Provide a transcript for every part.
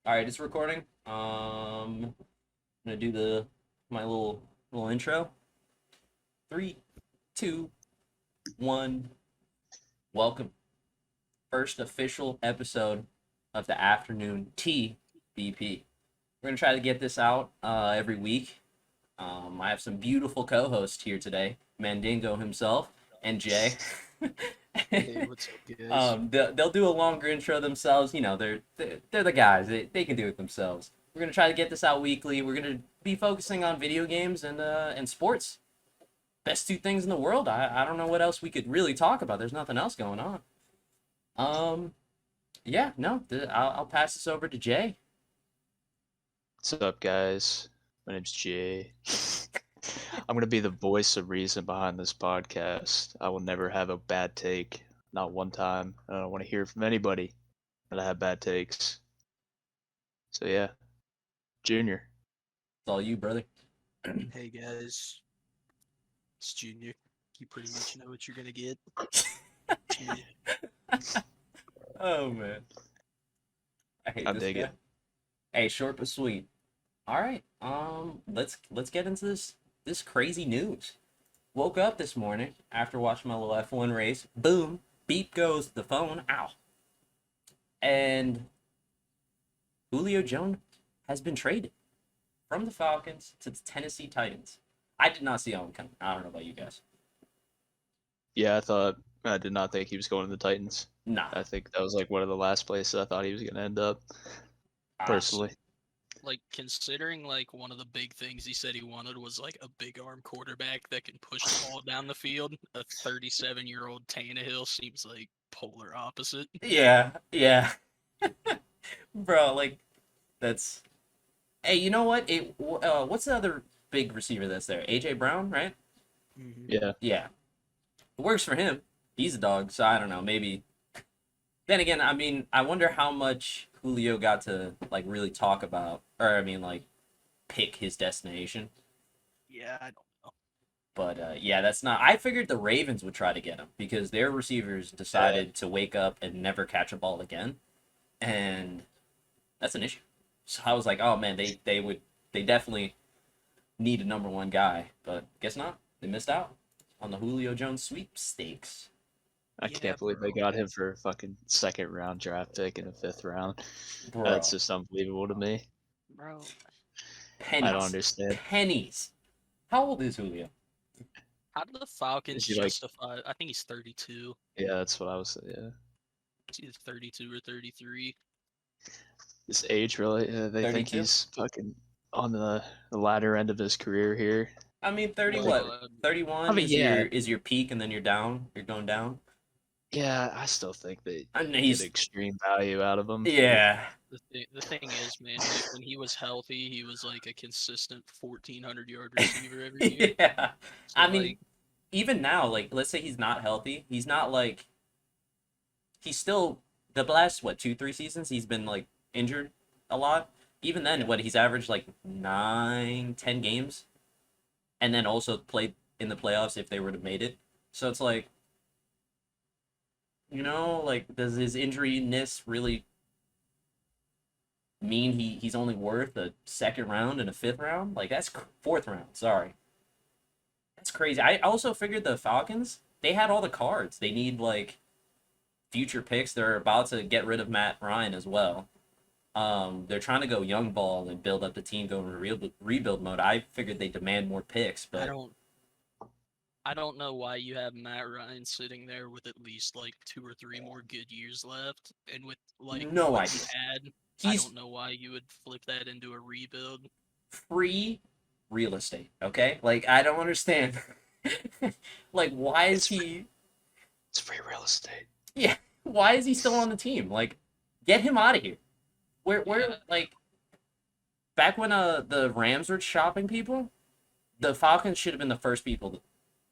All right, it's recording. I'm gonna do my little intro. Three, two, one. Welcome. First official episode of the afternoon TeaBP. We're gonna try to get this out every week. I have some beautiful co-hosts here today, Mandingo himself and Jay. Hey, what's up, guys? They'll do a longer intro themselves. You know, they're the guys. They can do it themselves. We're gonna try to get this out weekly. We're gonna be focusing on video games and sports. Best two things in the world. I don't know what else we could really talk about. There's nothing else going on. Um, yeah, no, I'll pass this over to Jay. What's up, guys? My name's Jay. I'm gonna be the voice of reason behind this podcast. I will never have a bad take, not one time. I don't want to hear from anybody that I have bad takes. So yeah, Junior. It's all you, brother. Hey guys, it's Junior. You pretty much know what you're gonna get. Oh man, I hate I this dig guy. it. Hey, short but sweet. All right. Let's get into this crazy news. Woke up this morning after watching my little F1 race. Boom, beep goes the phone. Ow. And Julio Jones has been traded from the Falcons to the Tennessee Titans. I did not see that one coming. I don't know about you guys. Yeah, I did not think he was going to the Titans. Nah. I think that was like one of the last places I thought he was gonna end up. Personally. Like, considering like one of the big things he said he wanted was like a big arm quarterback that can push the ball down the field, a 37-year-old Tannehill seems like polar opposite. Yeah, yeah. Bro, like that's. Hey, you know what? What's the other big receiver that's there? AJ Brown, right? Yeah. Yeah, it works for him. He's a dog, so I don't know. Maybe. Then again, I mean, I wonder how much Julio got to like really talk about, or I mean, like pick his destination. Yeah, I don't know. But yeah, that's not. I figured the Ravens would try to get him because their receivers decided to wake up and never catch a ball again, and that's an issue. So I was like, oh man, they definitely need a number one guy, but guess not. They missed out on the Julio Jones sweepstakes. I Yeah, can't believe they bro. got him for a fucking second round draft pick in the 5th round. Bro, That's just unbelievable to me. Bro, I don't pennies, understand. pennies. How old is Julio? how do the Falcons Is he, like- justify? I think he's 32. Yeah, that's what I was. Yeah, It's either 32 or 33. his age really. They think 32? he's fucking on the latter end of his career here. I mean, 30 Well, what? 31 I mean, is yeah. your peak, and then you're down. You're going down. Yeah, I still think they I mean, get he's extreme value out of him. yeah, The thing is, man, like, when he was healthy, he was like a consistent 1,400-yard receiver every year. yeah. So, I mean, like, even now, like, let's say he's not healthy. He's not like he's still the last what 2 3 seasons he's been like injured a lot. Even then, what he's averaged like 9 10 games, and then also played in the playoffs if they would have made it. So it's like, like does his injuriness really mean he's only worth a second round and a fifth round? Like that's fourth round. Sorry, that's crazy. I also figured the Falcons they had all the cards. They need like future picks. They're about to get rid of Matt Ryan as well. They're trying to go young ball and build up the team, go into rebuild mode. I figured they demand more picks, I but don't know why you have Matt Ryan sitting there with at least like 2 or 3 more good years left, and with like no what he idea. had, I He's don't know why you would flip that into a rebuild. free real estate. Okay, like I don't understand. Like, why is he? It's free real estate. Yeah, why is he still on the team? Like, get him out of here. Where Yeah. like back when the Rams were shopping people, the Falcons should have been the first people.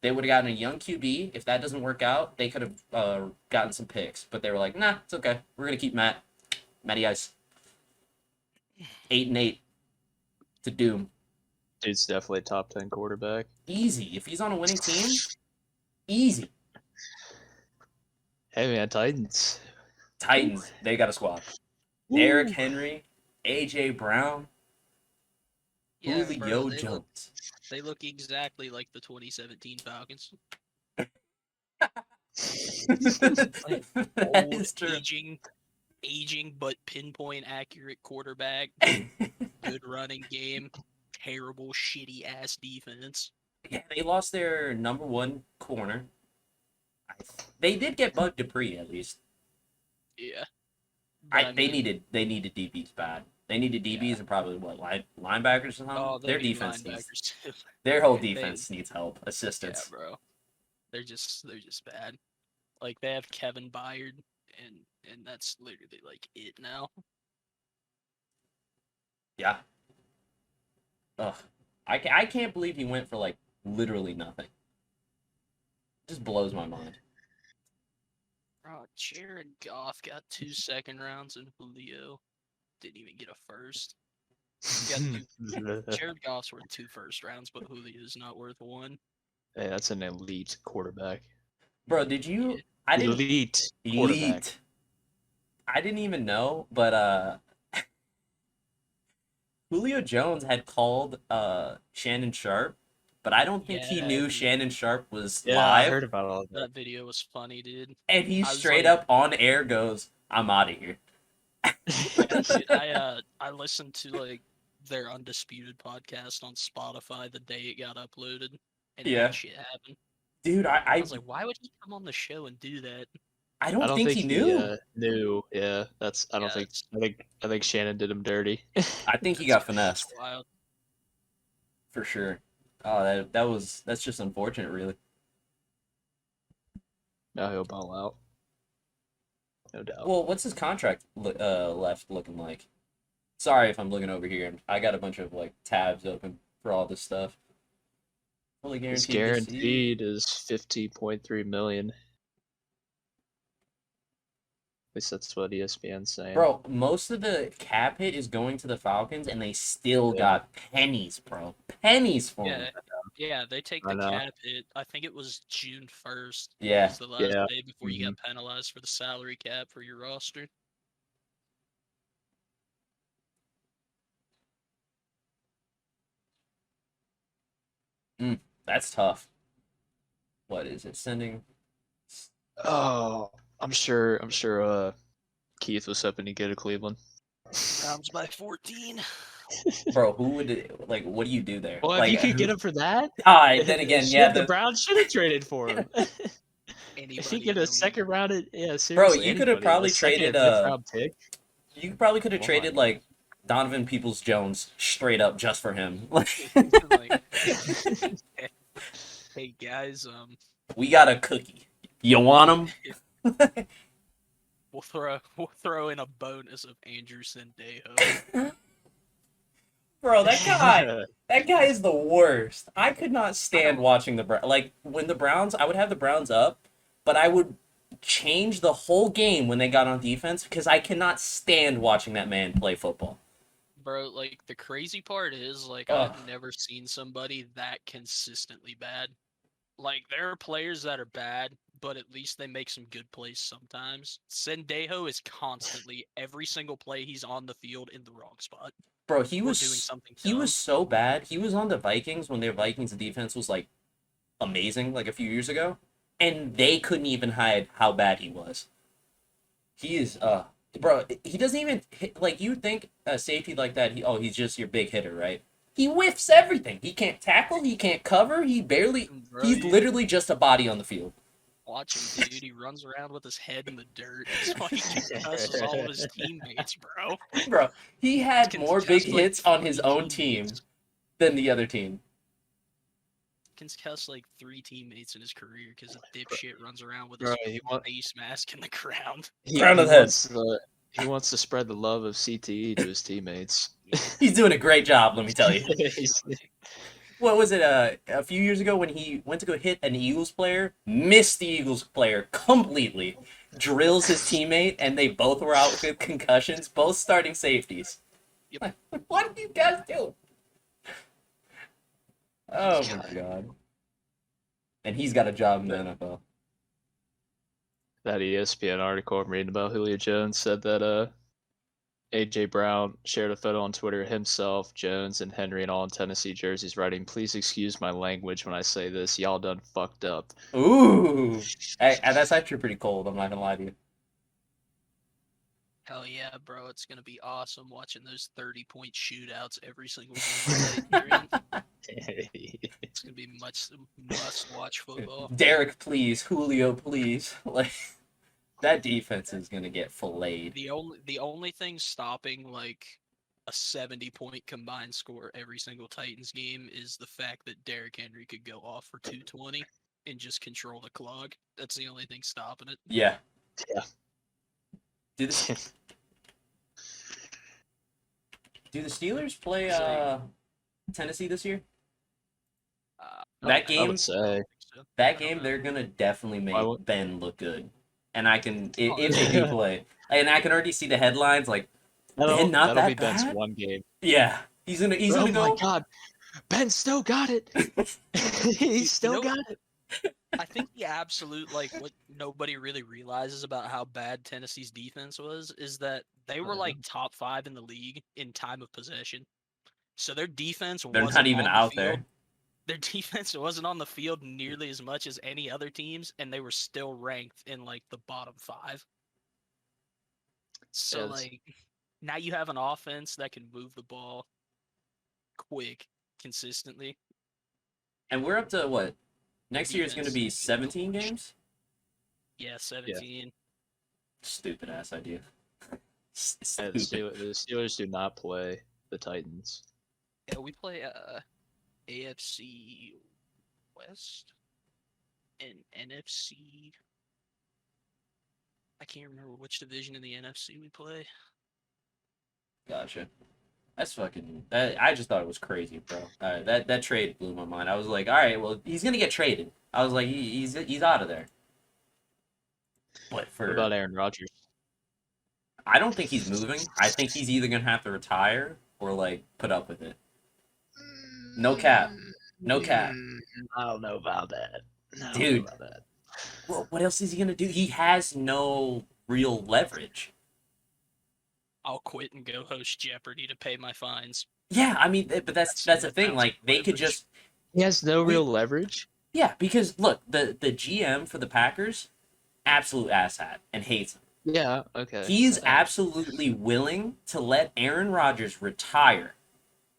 They would have gotten a young QB. If that doesn't work out, they could have gotten some picks. But they were like, nah, it's okay. We're gonna keep Matty Ice. 8-8 to doom. Dude's definitely a top 10 quarterback. Easy. If he's on a winning team, easy. Hey man, Titans. Titans, they got a squad. Derrick Henry, AJ Brown, Yeah, Julio bro, Jones. they look exactly like the 2017 Falcons. That Old, is true. aging but pinpoint accurate quarterback, good running game, terrible shitty ass defense. Yeah, they lost their number one corner. They did get Bud Dupree at least. Yeah. But I They mean, needed DBs bad. They needed DBs yeah. and probably linebackers or something. Oh, they Their need defense needs linebackers too. their whole They defense needs help, Yeah, assistance. bro. They're just bad. Like they have Kevin Byard and that's literally like it now. Yeah. Ugh. I can't believe he went for like literally nothing. Just blows my mind. Bro, Jared Goff got 2 second rounds and Julio didn't even get a first. Jared Goff's worth 2 first rounds, but Julio's not worth 1. Hey, that's an elite quarterback. Bro, did you? Yeah. I didn't. Elite quarterback. Elite. I didn't even know, but Julio Jones had called Shannon Sharp, but I don't think he Yeah, knew dude. Shannon Sharp was Yeah, I live. heard about all of that. That video was funny, dude. And he I was straight like- up on air goes, "I'm out of here." Yeah, dude, I listened to like their Undisputed podcast on Spotify the day it got uploaded, and Yeah. that shit happened. Dude, I I was like, why would he come on the show and do that? I I don't don't think think he knew. knew. Yeah, that's. I don't Yeah, think. it's- I think Shannon did him dirty. I think he That's- got finessed that's wild. for sure. Oh, that's just unfortunate, really. Now he'll bow out. No doubt. Well, what's his contract left looking like? Sorry if I'm looking over here. I got a bunch of like tabs open for all this stuff. Fully His guaranteed. guaranteed is 50.3 million. At least that's what ESPN's saying. Bro, most of the cap hit is going to the Falcons, and they still Yeah. got pennies, bro. Pennies for Yeah, them. yeah, they take I the know. cap hit. I think it was June 1st. Yeah. Was the last Yeah. day before you got penalized for the salary cap for your roster. That's tough. What is it sending? Oh, I'm sure. Keith was hoping to get to Cleveland. Browns by 14. Bro, who would what do you do there? Well, if Like, you could who- get him for that, then again, shit, yeah, the Browns should have traded for him. Anybody If he in get the a league. second round, yeah, seriously. Bro, you could have anybody, probably a second traded, and fifth round pick. you probably could have Why? traded like Donovan Peoples-Jones straight up just for him. Like, hey guys, We got a cookie. You want him? we'll throw in a bonus of Andrew Sendejo. Bro, that guy is the worst. I could not stand watching the Browns. Like when the Browns, I would have the Browns up, but I would change the whole game when they got on defense because I cannot stand watching that man play football. Bro, like the crazy part is like Ugh. I've never seen somebody that consistently bad. Like there are players that are bad, but at least they make some good plays sometimes. Sendejo is constantly every single play he's on the field in the wrong spot. Bro, he Or was doing something he dumb. was so bad. He was on the Vikings when their Vikings defense was like amazing, like a few years ago, and they couldn't even hide how bad he was. He is bro. He doesn't even hit, like you think a safety like that. He's just your big hitter, right? He whiffs everything. He can't tackle. He can't cover. He barely. Bro, He's literally just a body on the field. watch him, dude. He runs around with his head in the dirt. That's why he concusses all of his teammates, bro. Bro, he had more big Concussed, like, hits on his 3 own team teammates. than the other team. Concussed like 3 teammates in his career because a dipshit runs around with Bro, his he want- face mask in the ground. Crown of the head. He wants to spread the love of CTE to his teammates. He's doing a great job, let me tell you. He's- What was it, a few years ago when he went to go hit an Eagles player, missed the Eagles player completely, drills his teammate, and they both were out with concussions, both starting safeties. Yep. Like, what are you guys doing? Oh my God. god. And he's got a job in the NFL. that ESPN article I'm reading about Julio Jones said that AJ Brown shared a photo on Twitter himself, Jones, and Henry, and all in Tennessee jerseys, writing, "Please excuse my language when I say this. Y'all done fucked up." Ooh, hey, that's actually pretty cold. I'm not gonna lie to you. Hell yeah, bro! It's gonna be awesome watching those 30-point shootouts every single game. It's gonna be must-watch football. Derek, please. Julio, please. Like that defense is gonna get filleted. The only thing stopping like a 70-point combined score every single Titans game is the fact that Derrick Henry could go off for 220 and just control the clock. That's the only thing stopping it. Yeah. Yeah. Do the Steelers play Tennessee this year? That I game, would say. that game, they're gonna definitely make Ben look good, and I can if they do play, and I can already see the headlines like Ben not that'll that be Ben's bad. one game. Yeah, he's gonna Oh go. my god, Ben still got it. He still got it. I think the absolute like what nobody really realizes about how bad Tennessee's defense was is that they were like top 5 in the league in time of possession. So their defense They're wasn't not even on the out field. there. Their defense wasn't on the field nearly as much as any other teams, and they were still ranked in like the bottom 5. So like now you have an offense that can move the ball quick, consistently. And we're up to what? Next year is going to be 17 games? Yeah, 17. Stupid ass idea. The Steelers do not play the Titans. Yeah, we play AFC West and NFC. I can't remember which division in the NFC we play. Gotcha. That's fucking. I just thought it was crazy, bro. That trade blew my mind. I was like, all right, well, he's gonna get traded. I was like, he's out of there. What about Aaron Rodgers? I don't think he's moving. I think he's either gonna have to retire or like put up with it. No cap. No cap. I don't know about that. Dude. Well, what else is he gonna do? He has no real leverage. I'll quit and go host Jeopardy to pay my fines. Yeah, I mean, but that's the thing. Like they could just. He has no real leverage. Yeah, because look, the GM for the Packers, absolute asshat and hates him. Yeah, okay. He's absolutely willing to let Aaron Rodgers retire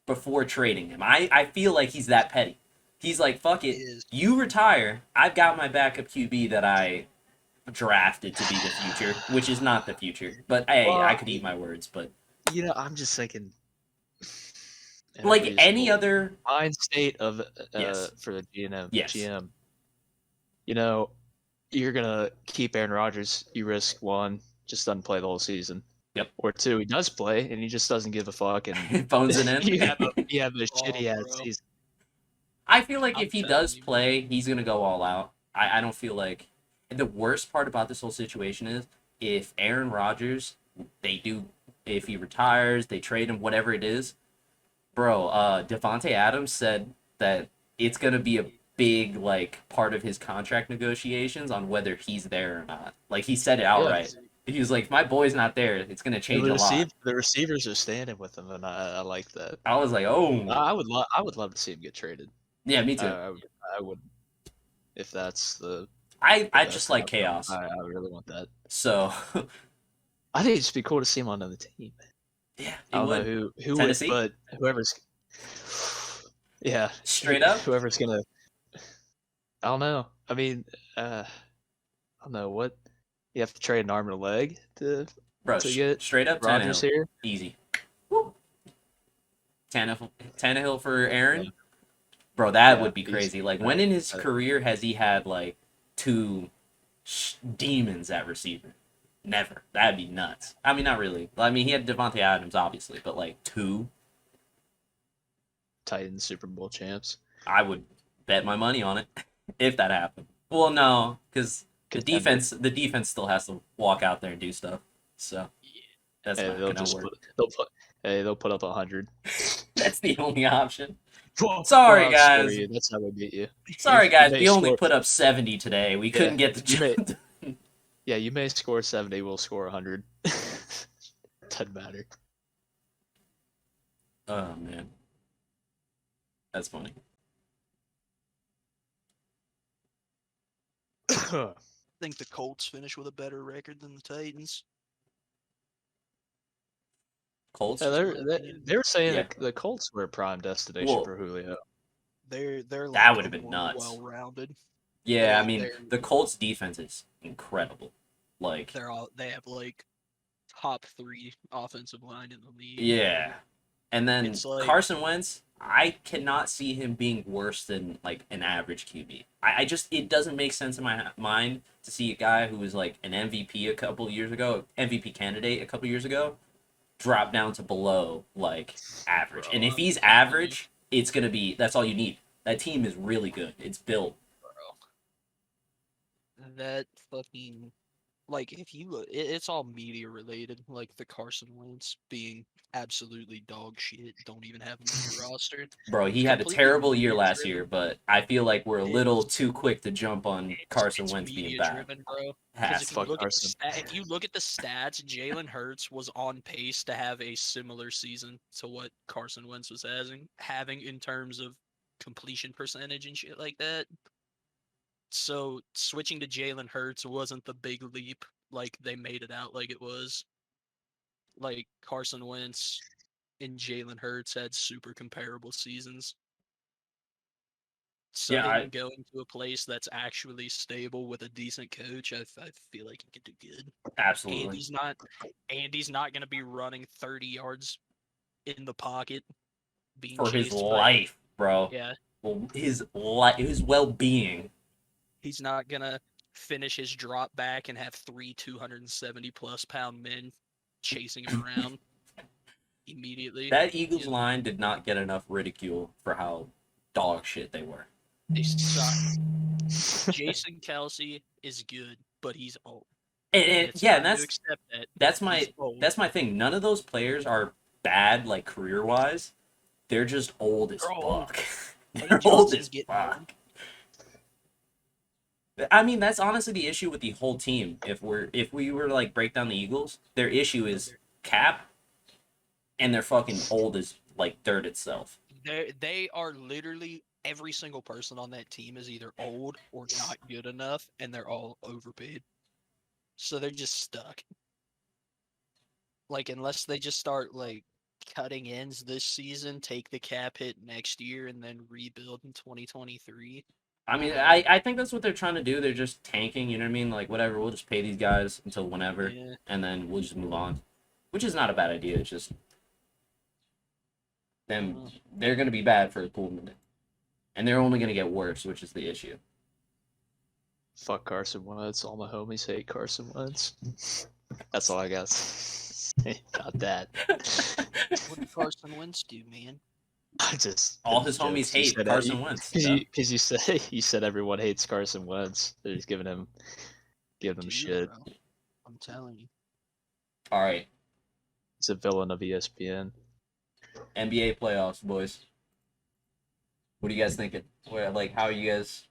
before trading him. I feel like he's that petty. He's like, fuck it, you retire. I've got my backup QB that I drafted to be the future, which is not the future. But hey, I could eat my words. But I'm just thinking, like any other mind state of yes. for the GM. Yes. GM. You're gonna keep Aaron Rodgers. You risk one, just doesn't play the whole season. Yep. Or two, he does play and he just doesn't give a fuck and phones it in. you have a shitty ass season. I feel like if he does play, he's gonna go all out. I don't feel like. And the worst part about this whole situation is if Aaron Rodgers, if he retires, they trade him, whatever it is, bro. Devontae Adams said that it's gonna be a big like part of his contract negotiations on whether he's there or not. Like he said it outright. He was like, if my boy's not there, it's gonna change a lot. The receivers are standing with him, and I like that. I was like, oh, I would love to see him get traded. Yeah, me too. I would, if that's the. I just like chaos. I really want that. So. I think it'd just be cool to see him on another team. Yeah, I don't know who Tennessee? would, but whoever's. Yeah. Straight up. Whoever's gonna. I don't know. I mean, I don't know what. You have to trade an arm and a leg to get straight up Rodgers Tannehill. here. Easy. Woo. Tannehill for Aaron. Yeah. Bro, that would be crazy. Like, when in his career has he had, like, 2 demons at receiver? Never. That'd be nuts. I mean, not really. I mean, he had Devontae Adams, obviously, but, like, 2? Titans Super Bowl champs. I would bet my money on it if that happened. Well, no, because the defense still has to walk out there and do stuff. So, that's not going to work. They'll put up 100. That's the only option. Sorry, guys. That's how they beat you. Sorry, guys. We only put up 70 today. We couldn't get the job. Yeah, you may score 70. We'll score 100. Doesn't matter. Oh man, that's funny. I think the Colts finish with a better record than the Titans. Colts. Yeah, Just my opinion. they were saying Yeah. the Colts were a prime destination Well, for Julio. They're that like would the have been more nuts. well-rounded. Yeah, I They mean the Colts defense is incredible. Like, they have like top 3 offensive line in the league. yeah, and then It's like Carson Wentz, I cannot see him being worse than like an average QB. I just it doesn't make sense in my mind to see a guy who was like an MVP a couple years ago, MVP candidate a couple years ago, drop down to below like average. Bro, And if I'm he's telling you. average, it's gonna be that's all you need. That team is really good. It's built. That fucking like if you it's all media related, like the Carson Wentz being absolutely dog shit, don't even have him on your roster. Bro, he It's had a completely terrible year media last year, driven. but I feel like we're a little It's too quick to jump on Carson it's Wentz being media bad. driven, bro. Has Because if to. you Fuck look Carson. if you look at the stats, Jalen Hurts was on pace to have a similar season to what Carson Wentz was having in terms of completion percentage and shit like that. So switching to Jalen Hurts wasn't the big leap like they made it out like it was. Like Carson Wentz and Jalen Hurts had super comparable seasons. So Yeah, him going to a place that's actually stable with a decent coach, I feel like he could do good. absolutely. Andy's not gonna be running 30 yards in the pocket, being For his chased by life, bro. yeah. Well, his well-being. He's not gonna finish his drop back and have 3 270+ pound men chasing him around immediately. That Eagles line did not get enough ridicule for how dog shit they were. They suck. Jason Kelsey is good, but he's old. And It's yeah, time and to accept that. that's He's my old. that's my thing. None of those players are bad like career-wise. They're just old as They're old. fuck. Lane They're old Johnson's as getting fuck. old. I mean, that's honestly the issue with the whole team. If we were to like break down the Eagles, their issue is cap, and they're fucking old as like dirt itself. They are literally every single person on that team is either old or not good enough, and they're all overpaid. So they're just stuck. Like unless they just start like cutting ends this season, take the cap hit next year, and then rebuild in 2023. I mean, I think that's what they're trying to do. They're just tanking, you know what I mean? Like, whatever, we'll just pay these guys until whenever, Yeah. and then we'll just move on. Which is not a bad idea. It's just them. They're going to be bad for a cool minute. And they're only going to get worse, which is the issue. Fuck Carson Wentz. All my homies hate Carson Wentz. That's all I got. Got that. What did Carson Wentz do, man? I just All his homies hate Carson Wentz. Because you said everyone hates Carson Wentz. They're just giving him Dude, shit. bro. I'm telling you. All right, He's a villain of ESPN. NBA playoffs, boys. What are you guys thinking? How are you guys?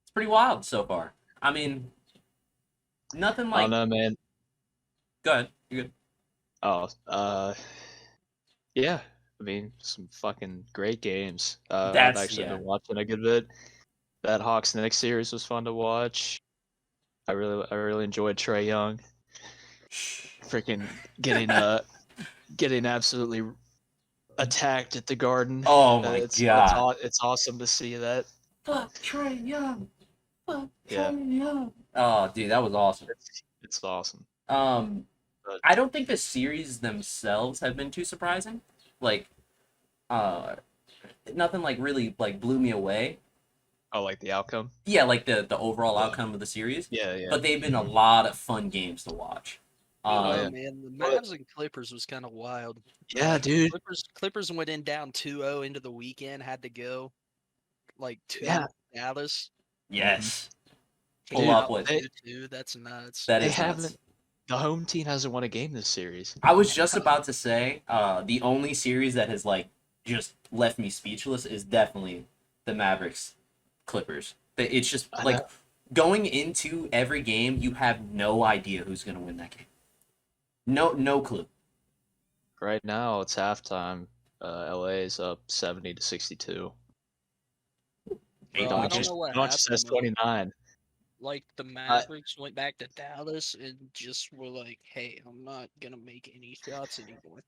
It's pretty wild so far. I mean, nothing I like. don't know, man. Go ahead. You're good. Oh, yeah. I mean, some fucking great games. I've That's- actually yeah. been watching a good bit. That Hawks Knicks series was fun to watch. I really enjoyed Trae Young. Freaking getting absolutely attacked at the Garden. Oh my god. It's awesome to see that. Fuck Trae Young. Fuck Yeah. Trae Young. Oh, dude, that was awesome. It's awesome. But- I don't think the series themselves have been too surprising. Like, nothing like really like blew me away. Oh, like the outcome? Yeah, like the overall outcome of the series. Yeah. But they've been a lot of fun games to watch. Oh, yeah. Man, the Mavs and Clippers was kind of wild. Yeah, dude. Clippers went in down 2-0 into the weekend, had to go like 2 Yeah. Dallas. Yes. Came Pull up out with They- 2-2. That's nuts. that They is nuts. haven't. The home team hasn't won a game this series. I was just about to say, the only series that has like just left me speechless is definitely the Mavericks Clippers. It's just I like know. going into every game, you have no idea who's gonna win that game. No clue. Right now, it's halftime. LA is up 70-62. Hey, Bro, I don't don't just- know what Launch says happened. 29. Like the Mavericks went back to Dallas and just were like, "Hey, I'm not gonna make any shots anymore."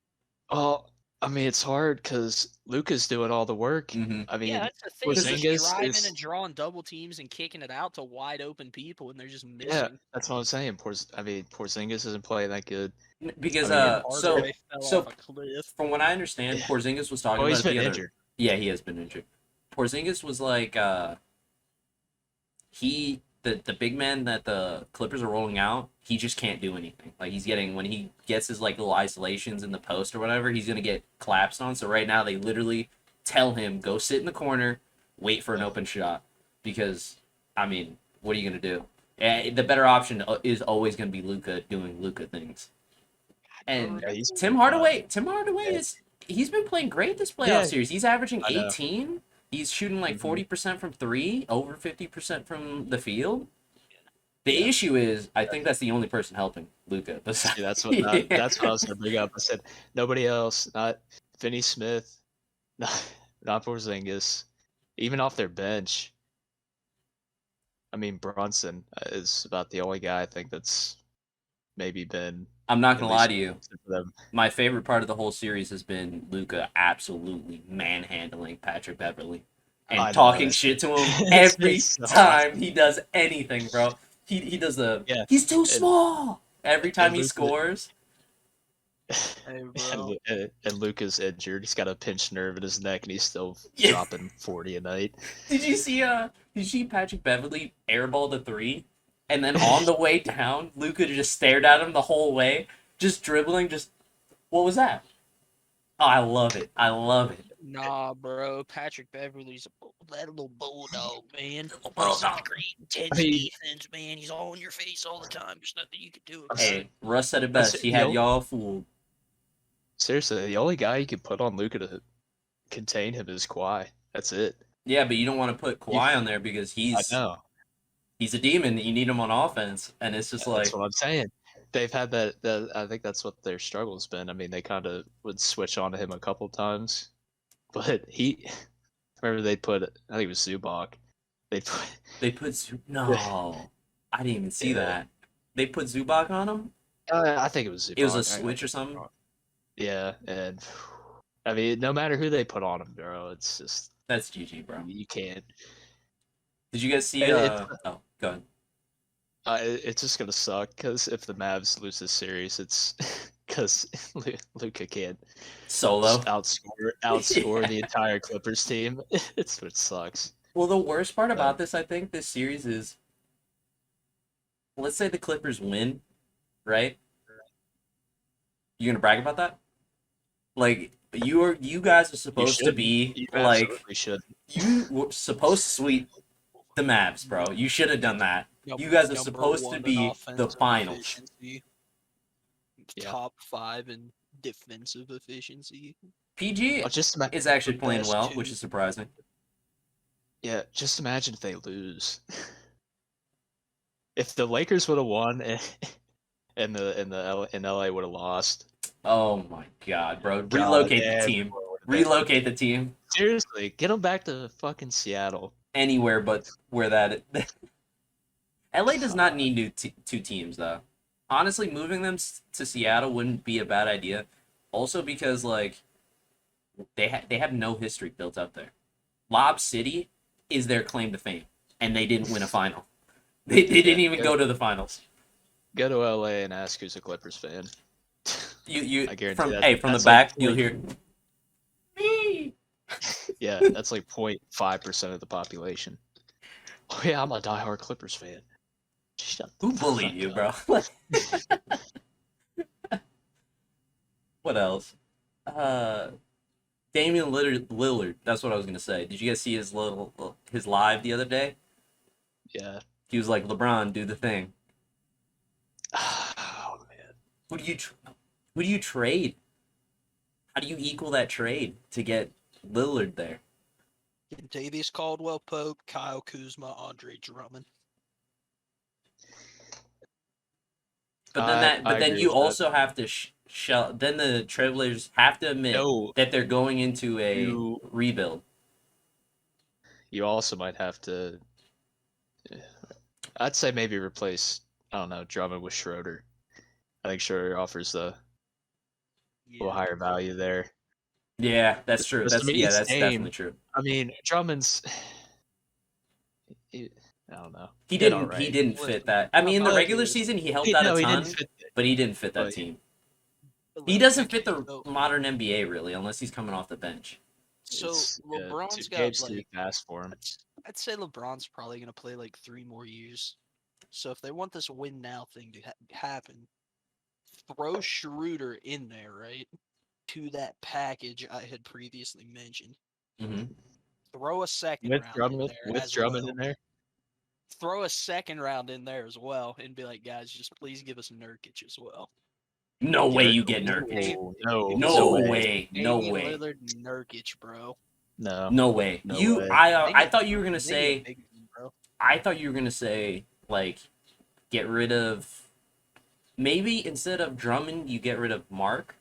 Oh, I mean, it's hard because Luka's doing all the work. Mhm. I mean, Yeah, that's the thing. He's Porzingis driving is. and drawing double teams and kicking it out to wide open people, and they're just Yeah, missing. that's what I'm saying. Porzingis isn't playing that good. Because I mean, Hardaway fell so off a cliff. from what I understand, Yeah. Porzingis was talking Oh, about he's it the been other. injured. Yeah, he has been injured. Porzingis was like the big man that the Clippers are rolling out, he just can't do anything. Like he's getting when he gets his like little isolations in the post or whatever, he's gonna get collapsed on. So right now they literally tell him go sit in the corner, wait for an open shot, because I mean, what are you gonna do? The better option is always gonna be Luka doing Luka things. And Yeah, he's Tim Hardaway is he's been playing great this playoff Yeah, series. He's averaging I know. 18. He's shooting like Mhm. 40% from 3, over 50% from the field. The Yeah. issue is I think that's the only person helping Luka. Yeah, that's what I was gonna bring up. I said nobody else, not Finney Smith, not Porzingis, even off their bench. I mean, Brunson is about the only guy I think that's maybe been. I'm not at gonna lie least to you. for them. My favorite part of the whole series has been Luka absolutely manhandling Patrick Beverly I and know, talking it's- shit to him it's every so time he does anything, bro. He does the Yeah, he's too and- small every time he Luka- scores. Hey, bro. and Luka's injured. He's got a pinched nerve in his neck, and he's still Yeah. dropping 40 a night. Did you see Patrick Beverly airball the 3? And then on the way down, Luka just stared at him the whole way, just dribbling, what was that? Oh, I love it. I love it. Nah, bro. Patrick Beverly's that little bulldog, man. Little Plays bulldog. great intense I mean- defense, man. He's all in your face all the time. There's nothing you can do about Hey, it. Russ said it That's best. He it, had yo. y'all fooled. Seriously, the only guy you can put on Luka to contain him is Kawhi. That's it. Yeah, but you don't want to put Kawhi on there because I he's know. a demon. You need him on offense, and it's just like That's what I'm saying. They've had that. I think that's what their struggle's been. I mean, they kind of would switch on to him a couple times, but remember they put. I think it was Zubac. they put no. I didn't even see Yeah. that. They put Zubac on him. I think it was Zubac. It was a I switch or could be something. wrong. Yeah, and I mean, no matter who they put on him, bro, it's just That's GG, bro. you can't. Did you guys see? It- Oh, go ahead. It's just gonna suck because if the Mavs lose this series, it's because Luka can't Solo. outscore the entire Clippers team. It's what sucks. Well, the worst part about this, I think, this series is, let's say the Clippers win, right? You gonna brag about that? Like you guys are supposed to should. be You like absolutely should. you were supposed to sweep the Mavs, bro. You should have done that. You guys are Number supposed to one in be the offensive finals. efficiency. Yeah. Top 5 in defensive efficiency. PG is actually playing best well, two. which is surprising. Yeah, just imagine if they lose. If the Lakers would have won and LA would have lost. Oh my god, bro! God, Relocate damn, the team. bro. Relocate the team Seriously, get them back to fucking Seattle. anywhere but where that. LA does not need two teams though. Honestly, moving them to Seattle wouldn't be a bad idea. Also because like they have no history built up there. Lob City is their claim to fame, and they didn't win a final. They didn't even go to the finals. Go to LA and ask who's a Clippers fan. You I guarantee from that- from the that's back like you'll hear me. Yeah, that's like 0.5% of the population. Oh yeah, I'm a diehard Clippers fan. Shut Who the bullied fuck you, up. bro? What else? Damian Lillard. That's what I was gonna say. Did you guys see his live the other day? Yeah. He was like, "LeBron, do the thing." Oh man. Who do you trade? How do you equal that trade to get Lillard there? Davies Caldwell Pope, Kyle Kuzma, Andre Drummond. But then I then agree you with that. also have to then the Trailblazers have to admit No, that they're going into a you rebuild. you also might have to. I'd say maybe replace, I don't know, Drummond with Schroeder. I think Schroeder offers a little higher value there. Yeah, that's true. I mean, That's his definitely name. true. I mean, Drummond's. I don't know. He Did didn't. all He right. didn't fit that. I mean, in the But- regular season, he helped out a He ton, didn't fit. but he didn't fit that but- team. But He look, doesn't okay, fit the so- modern NBA really, unless he's coming off the bench. So Yeah, LeBron's two got games too like fast for him. I'd say LeBron's probably gonna play like 3 more years. So if they want this win now thing to happen, throw Schroeder in there, right? To that package I had previously mentioned. Hmm Throw a second With round Drummond, in there with as Drummond well. in there. Throw a second round in there as well, and be like, guys, just please give us Nurkic as well. No way Nurkic. you get Nurkic. Oh, no, No way. No Damian way. Lillard, Nurkic, bro. No. No way. No You. way. I thought you were gonna They need a say. big man, bro. I thought you were gonna say like, get rid of. Maybe instead of Drummond, you get rid of Mark.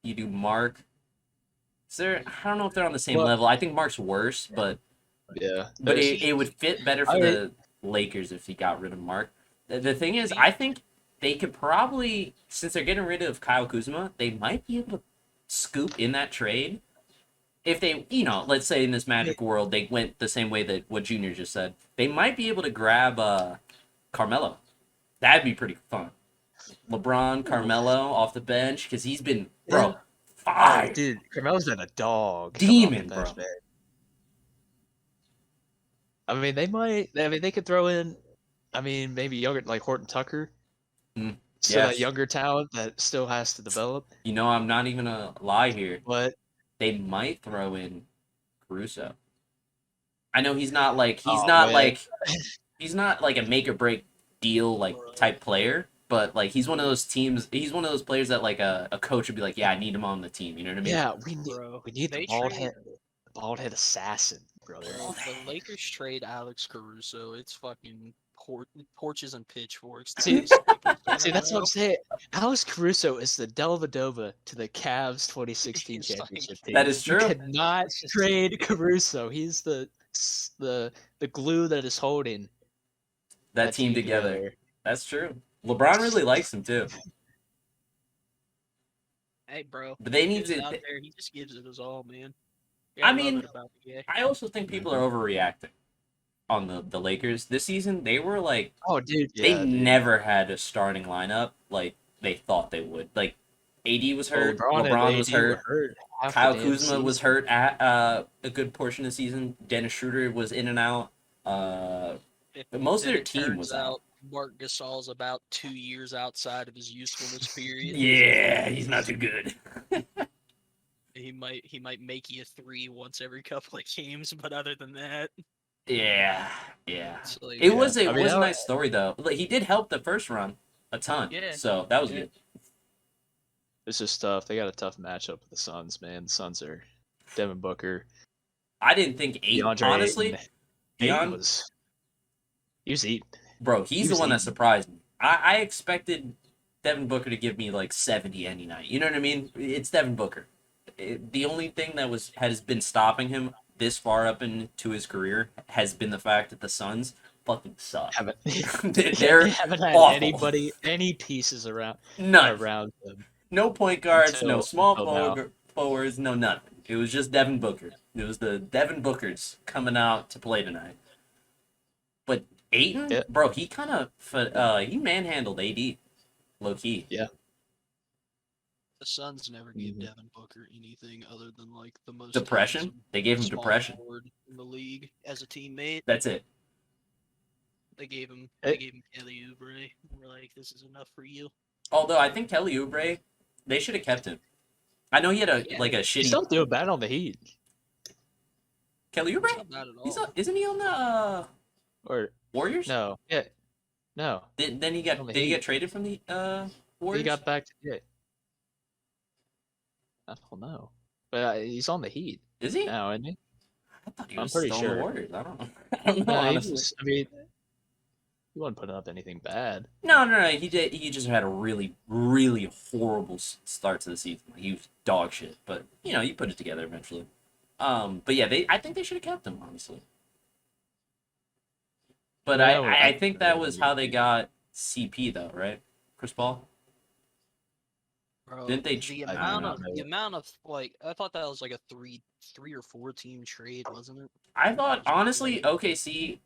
You do Mark. Is there? I don't know if they're on the same Well- level. I think Mark's worse, but Yeah. but there's- it would fit better for I- the Lakers if he got rid of Mark. The thing is, I think they could probably, since they're getting rid of Kyle Kuzma, they might be able to scoop in that trade. If they, let's say in this Magic world, they went the same way that what Junior just said, they might be able to grab Carmelo. That'd be pretty fun. LeBron, Carmelo off the bench, because he's been, bro, fire. dude, Carmelo's been a dog. Demon, coming off the bro. bench, man. I mean, they might. I mean, they could throw in. I mean, maybe younger, like Horton Tucker. Mm, So yes. that younger talent that still has to develop. I'm not even gonna lie here. But They might throw in Caruso. I know he's not like man. he's not like a make or break deal like type player, but like he's one of those teams. He's one of those players that like a coach would be like, yeah, I need him on the team. You know what I mean? yeah, Bro, we need they the bald trade- head assassin, brother. Bro, the Lakers trade Alex Caruso. It's fucking porches and pitchforks. to See- these Lakers See, that's what I'm now. saying. Alex Caruso is the Dellavedova to the Cavs 2016 He's like- championship team. That is true. You cannot trade Caruso. He's the glue that is holding that team together. That's true. LeBron really likes him too, Hey, bro. but they He need goes to. out there. He just gives it his all, man. I Gotta love mean, it about the guy. I also think people are overreacting on the Lakers this season. They were like Oh, dude, they yeah, dude. never had a starting lineup like they thought they would. Like AD was hurt, LeBron and was AD were hurt. half the Kyle damn Kuzma was season. hurt at a good portion of the season. Dennis Schroeder was in and out. But most of Then their it team turns was out. Mark Gasol's about 2 years outside of his usefulness period. Yeah, he's not too good. He might make you a 3 once every couple of games, but other than that, Yeah. it's like, It was I mean, a nice story though. Like, he did help the first run a ton. Yeah. So that was Yeah. good. It's just tough. They got a tough matchup with the Suns, man. The Suns are Devin Booker. I didn't think DeAndre honestly, Ayton. Ayton Deion- was he was eating. bro, He he's the was one that eating. surprised me. I expected Devin Booker to give me like 70 any night. You know what I mean? It's Devin Booker. The only thing that has been stopping him this far up into his career has been the fact that the Suns fucking suck. Haven't They're they haven't had awful. any pieces around None. around them. No point guards, no Until- small until now. forwards, no nothing. It was just Devin Booker. It was the Devin Bookers coming out to play tonight. But Ayton, Yeah. bro, he kind of he manhandled AD, low key. the Suns never gave Mhm. Devin Booker anything other than like the most Depression? handsome They gave him small depression. forward in the league as a teammate. That's it. They gave him Kelly Oubre. We're like, this is enough for you. Although I think Kelly Oubre, they should have kept him. I know he had a Yeah. like a He's shitty still doing bad on the Heat. Kelly It's Oubre. not bad at all. Isn't he on the Or Warriors? no, yeah, no. Then he On the did he get Heat. traded from the He Warriors? got back to it. I don't know, but he's on the Heat Is he? now, isn't he? I thought he I'm was pretty still on the sure. Warriors. I don't know. I don't know. No, he honestly. was- I mean, He wasn't putting up anything bad. No. He did. He just had a really, really horrible start to the season. He was dog shit. But you put it together eventually. But yeah, I think they should have kept him, honestly. But I think that was how they got CP though, right? Chris Paul. Bro, Didn't they? the I amount of like I thought that was like a three or four team trade, wasn't it? I thought honestly, OKC,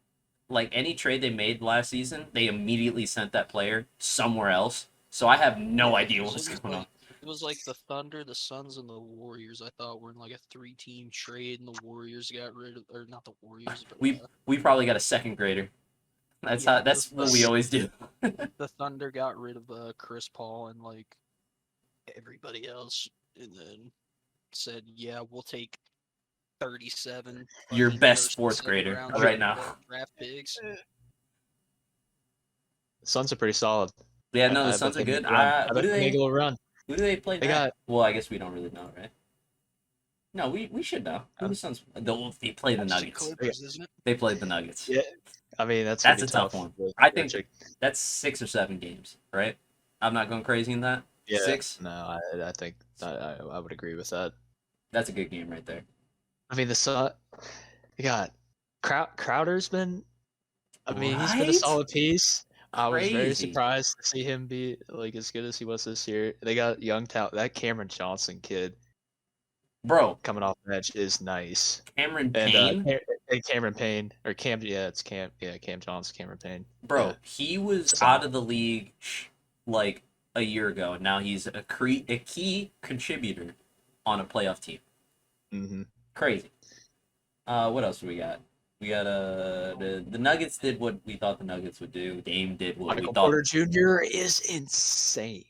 like any trade they made last season, they immediately sent that player somewhere else. So I have no idea what's going on. It was like the Thunder, the Suns, and the Warriors. I thought were in like a 3-team trade, and the Warriors got rid of, or not the Warriors, but We probably got a second grader. That's what we always do. the Thunder got rid of Chris Paul and like everybody else, and then said, "Yeah, we'll take 37." Your fucking best first and fourth second grader round right now. draft picks. The Suns are pretty solid. Yeah, no, the I Suns bet are they good. make a run. I Who bet do they make a they? little run. Who do they play? They next? Well, I guess we don't really know, right? No, we should know. Who the Suns? They play the That's the Nuggets. Clippers, isn't it? They played the Nuggets. Yeah, I mean that's That's gonna a be tough tough one. with I think Magic. that's 6 or 7 games, right? I'm not going crazy in that. Yeah. 6. No, I think I would agree with that. That's a good game right there. I mean, you got Crowder's been. I mean, he's been a Right? solid piece. I was very Crazy. surprised to see him be like as good as he was this year. They got young talent. That Cameron Johnson kid Bro, coming off the bench is nice. Cameron And Payne. Cameron Payne or Cam, yeah, it's Cam, yeah, Cam Johnson, Cameron Payne. Bro, Yeah. he was So- out of the league like a year ago. Now he's a key contributor on a playoff team. Mm-hmm. Crazy. What else do we got? We got the Nuggets did what we thought the Nuggets would do. Dame did what Michael we thought. Porter Jr. is insane.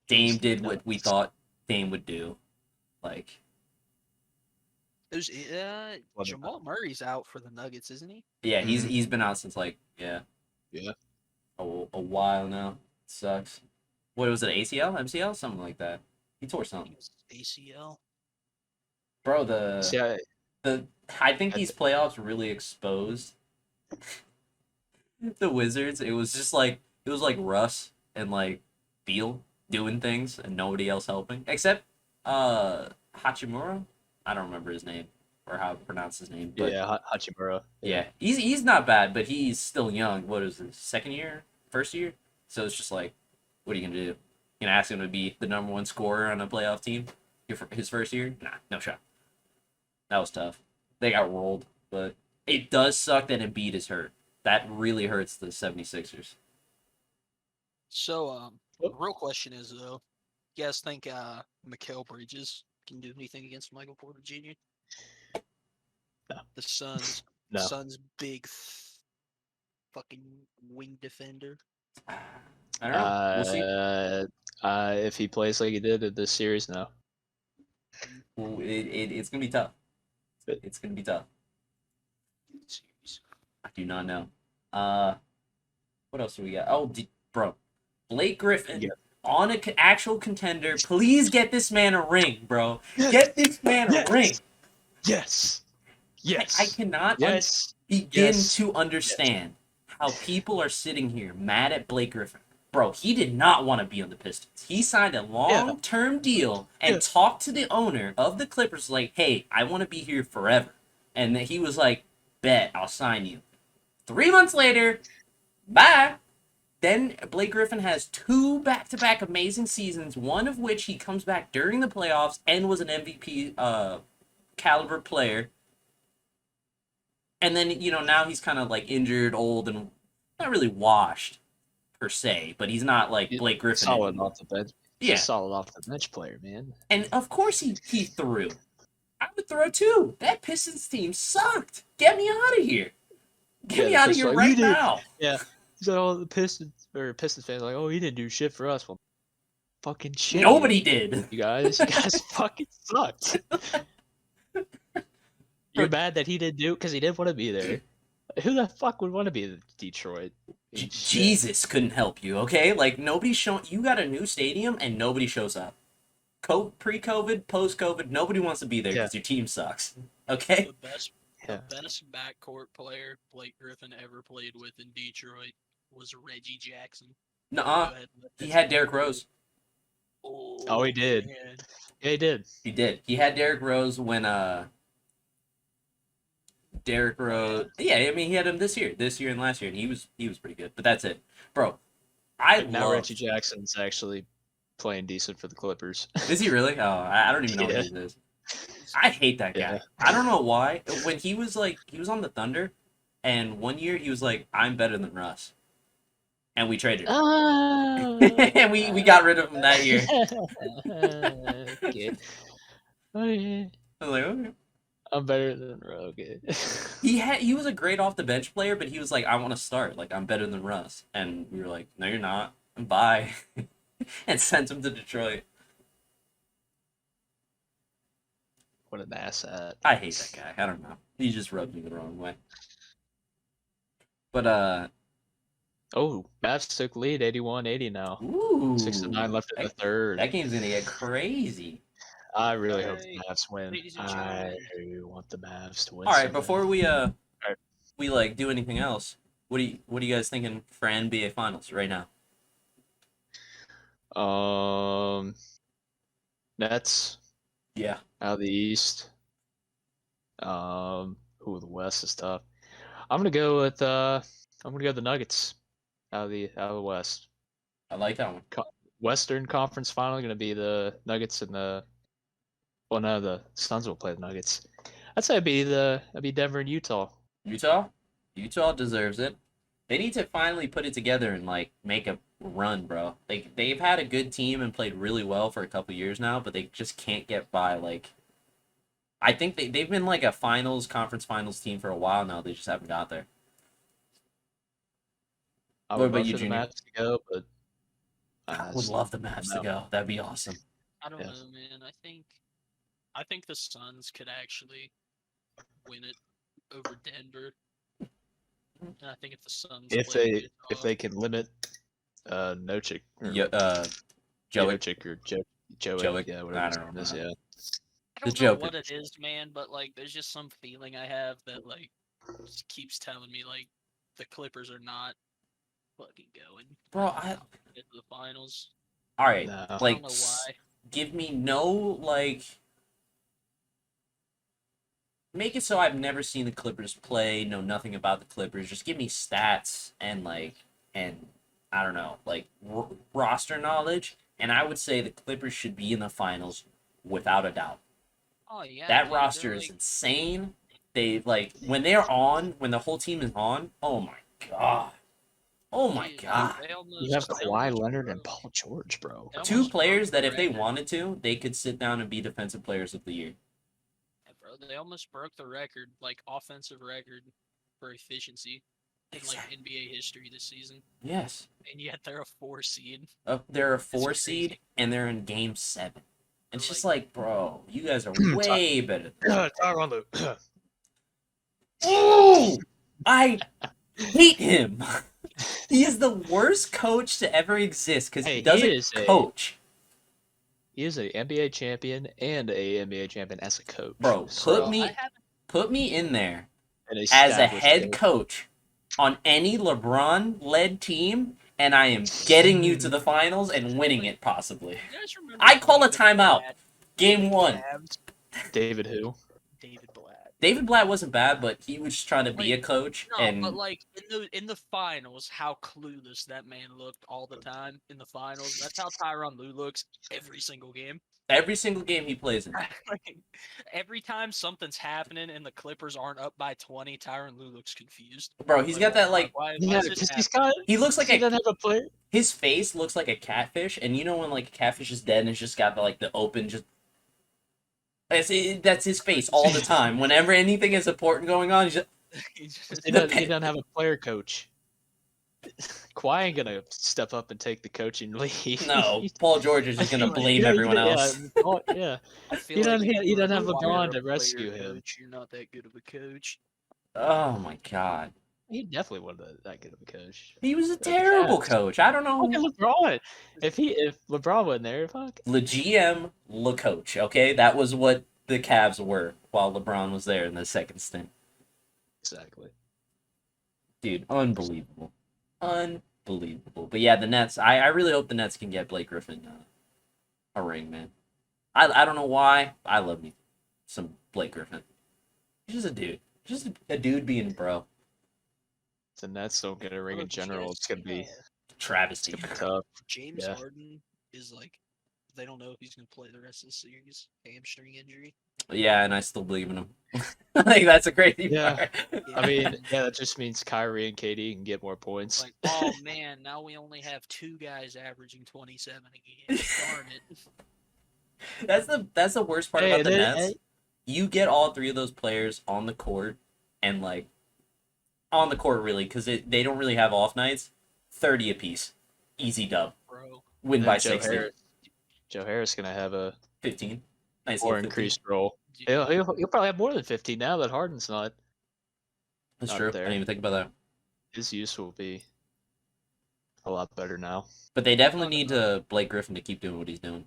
Dame did what we nuts. thought Dame would do. Like, There's What Jamal Murray's out for the Nuggets, isn't he? yeah, Mhm. he's been out since like Yeah. a while now. Sucks. What was it? ACL, MCL, something like that. He tore I think something. it was ACL. Bro, See, I think these playoffs really exposed the Wizards. It was like Russ and like Beal doing things and nobody else helping except Hachimura. I don't remember his name or how to pronounce his name. But yeah, Hachimura. yeah, he's not bad, but he's still young. What is his second year, first year? So it's just like, what are you gonna do? You gonna ask him to be the number 1 scorer on a playoff team his first year? Nah, no shot. That was tough. They got rolled, but it does suck that Embiid is hurt. That really hurts the 76ers. So, the real question is though, you guys think Mikal Bridges can do anything against Michael Porter Jr.? No. The Suns, No. Suns' big fucking wing defender. I don't know. We'll see. If he plays like he did in this series, no. Well, it's gonna be tough. It's gonna be tough. Series. I do not know. What else do we got? Oh, bro, Blake Griffin Yeah. on an actual contender. Please get this man a ring, bro. Get this man a ring. Yes. Yes. I cannot Yes. begin Yes. to understand how people are sitting here mad at Blake Griffin. Bro, he did not want to be on the Pistons. He signed a long-term deal and talked to the owner of the Clippers like, hey, I want to be here forever. And then he was like, bet, I'll sign you. 3 months later, bye. Then Blake Griffin has 2 back-to-back amazing seasons, one of which he comes back during the playoffs and was an MVP caliber player. And then, now he's kind of like injured, old, and not really washed per se, but he's not like Blake Griffin Solid anymore. off the bench. Yeah. Solid off the bench player, man. And of course he threw. I would throw too. That Pistons team sucked. Get me out of here. Get me out of here right now. Yeah. So all the Pistons fans are like, oh, he didn't do shit for us. Well, fucking shit. Nobody did. You guys fucking sucked. You're mad that he didn't do it because he didn't want to be there. Who the fuck would want to be in Detroit? Jesus couldn't help you, okay? Like, nobody's showing. You got a new stadium and nobody shows up. Pre-COVID, post-COVID, nobody wants to be there because your team sucks, okay? The best backcourt player Blake Griffin ever played with in Detroit. was Reggie Jackson. Nuh-uh. Go ahead, let He that had sink Derrick in. Rose. Oh, he did. Man. Yeah, he did. He did. He had Derrick Rose when Derrick Rose. Yeah, I mean he had him this year and last year, and he was pretty good. But that's it, bro. I But now love. Reggie Jackson's actually playing decent for the Clippers. Is he really? Oh, I don't even know Yeah. who he is. I hate that guy. Yeah. I don't know why. When he was on the Thunder, and one year he was like, "I'm better than Russ," and we traded him, and we got rid of him that year. Okay. Oh, yeah. I was like, okay. I'm better than Rogan. He was a great off the bench player, but he was like, "I want to start. Like I'm better than Russ," and we were like, "No, you're not. Bye," and sent him to Detroit. What an asset. I hate that guy. I don't know. He just rubbed me the wrong way. But Oh, Mavs took lead 81-80 now. ooh, 6-9 left in the third. That game's gonna get crazy. I really hope Hey, the Mavs win. ladies and I gentlemen. want the Mavs to win. All right, so bad. before we like do anything else, what are you guys thinking for NBA Finals right now? Nets Yeah, out of the East. The West is tough. I'm gonna go with the Nuggets out of the West. I like that one. Western Conference Final gonna be the Nuggets and the Suns will play the Nuggets. I'd say it'd be Denver and Utah. Utah deserves it. They need to finally put it together and like make a run, bro. They've had a good team and played really well for a couple years now, but they just can't get by. Like, I think they've been like a conference finals team for a while now. They just haven't got there. I What would about love you, for the Junior? Mavs to go, but I would love the Mavs to go. That'd be awesome. I don't Yeah. know, man. I think the Suns could actually win it over Denver. And I think if the Suns if play they Utah, can limit Nocic or Joey. Jokic or Joey, Joey. yeah, I whatever don't his name is, know. yeah. I don't The know Joker. what it is, man, but like there's just some feeling I have that like just keeps telling me like the Clippers are not fucking going. Bro, Get to the finals. all right. No. I Like, don't know why. give me no like. Make it so I've never seen the Clippers play, know nothing about the Clippers. Just give me stats and I don't know, like roster knowledge, and I would say the Clippers should be in the finals without a doubt. Oh yeah. That dude, roster they're, is like, insane. They like when they're on, when the whole team is on. Oh my god. Oh my dude, god. they almost, You have they Kawhi almost Leonard and broke- Paul George, bro. they Two almost players broke that the if they record. wanted to, they could sit down and be defensive players of the year. Bro, they almost broke the record, like offensive record for efficiency in like NBA history this season, Yes. and yet they're a 4 seed. They're a It's 4 crazy. seed and they're in game 7. It's They're just like, bro, you guys are way better. Tyronn Lue. Oh, I hate him. He is the worst coach to ever exist because Hey, he he doesn't is coach. He is a NBA champion and a NBA champion as a coach. Bro, So- put me in there an as a established head coach on any LeBron-led team, and I am getting you to the finals and winning it possibly. You guys remember I call a David timeout. Blatt? Game 1. Cavs? David who? David Blatt. David Blatt wasn't bad, but he was just trying to be a Like, coach. No, and but like in the finals, how clueless that man looked all the time in the finals. That's how Tyronn Lue looks every single game. every single game he plays in. Like, every time something's happening and the Clippers aren't up by 20, Tyronn Lue looks confused. Bro, he's got that like why Yeah, is this because he's happening? got. he looks like he doesn't have a player. his face looks like a catfish, and you know when like a catfish is dead and it's just got the open just. That's his face all the time. Whenever anything is important going on, he's just, He just- He doesn't have a player coach. Kawhi ain't gonna step up and take the coaching lead. no. Paul George is just I gonna feel like- blame everyone else. Yeah. I feel He doesn't like if have- he you doesn't are have a LeBron player to rescue him. coach, you're not that good of a coach. Oh my god, He definitely wasn't that good of a coach. he was a the terrible Cavs. coach. I don't know. Look at LeBron. If LeBron wasn't there, fuck. Le GM, Le Coach. Okay, that was what the Cavs were while LeBron was there in the second stint. Exactly. Dude, unbelievable. Unbelievable. But yeah, the Nets. I really hope the Nets can get Blake Griffin a ring, man. I don't know why. I love me some Blake Griffin. He's just a dude. Just a dude being a bro. If the Nets don't get a ring Oh, in general, it's gonna be Travesty. tough. James Yeah. Harden is like, they don't know if he's gonna play the rest of the series. Hamstring injury. Yeah, and I still believe in him. Like that's a crazy Yeah. part. I mean, yeah, that just means Kyrie and KD can get more points. Like, oh man, now we only have 2 guys averaging 27 a game. Darn it. That's the worst part Hey, about the and then- Nets. You get all 3 of those players on the court, and like on the court really, because they don't really have off nights. 30 apiece, easy dub. Bro. Win and by Joe 60. Joe Harris gonna have a 15. Nice more little 15. increased role. Dude, He'll probably have more than 50 now that Harden's not. That's Not true. I there. didn't even think about that. His use will be a lot better now. But they definitely need Blake Griffin to keep doing what he's doing.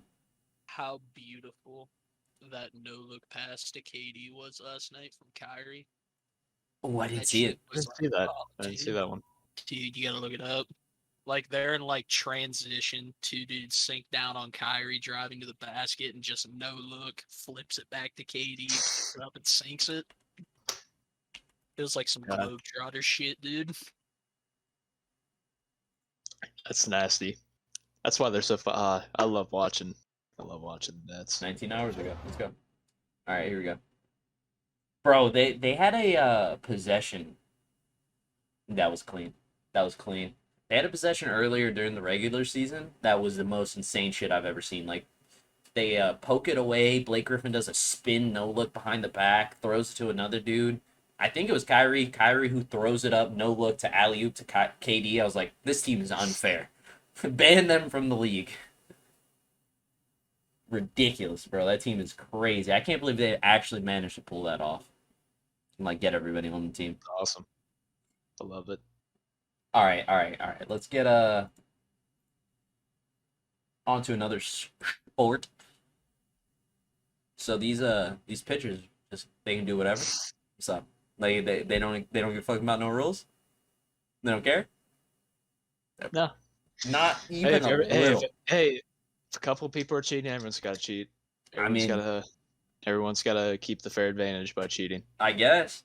how beautiful that no-look pass to KD was last night from Kyrie. Oh, I didn't That see shit it. I was didn't see that. oh, I didn't see dude. that one. Dude, you gotta look it up. Like they're in like transition, 2 dudes sink down on Kyrie driving to the basket and just no look, flips it back to KD, picks it up and sinks it. It was like some God. Globetrotter shit, dude. That's nasty. That's why they're so fun. I love watching. I love watching the Nets. 19 hours ago. Let's go. All right, here we go. Bro, they had a possession that was clean. That was clean. They had a possession earlier during the regular season that was the most insane shit I've ever seen. Like, they poke it away. Blake Griffin does a spin no look behind the back, throws it to another dude. I think it was Kyrie who throws it up no look to alley oop to KD. I was like, this team is unfair. Ban them from the league. Ridiculous, bro. That team is crazy. I can't believe they actually managed to pull that off and like get everybody on the team. Awesome. I love it. All right. Let's get onto another sport. So these pitchers just they can do whatever. What's up? Like they don't give a fuck about no rules. They don't care. No. Not Hey, even if, a every- hey, little. if a couple people are cheating, everyone's got to cheat. I mean- Everyone's gotta keep the fair advantage by cheating. I guess,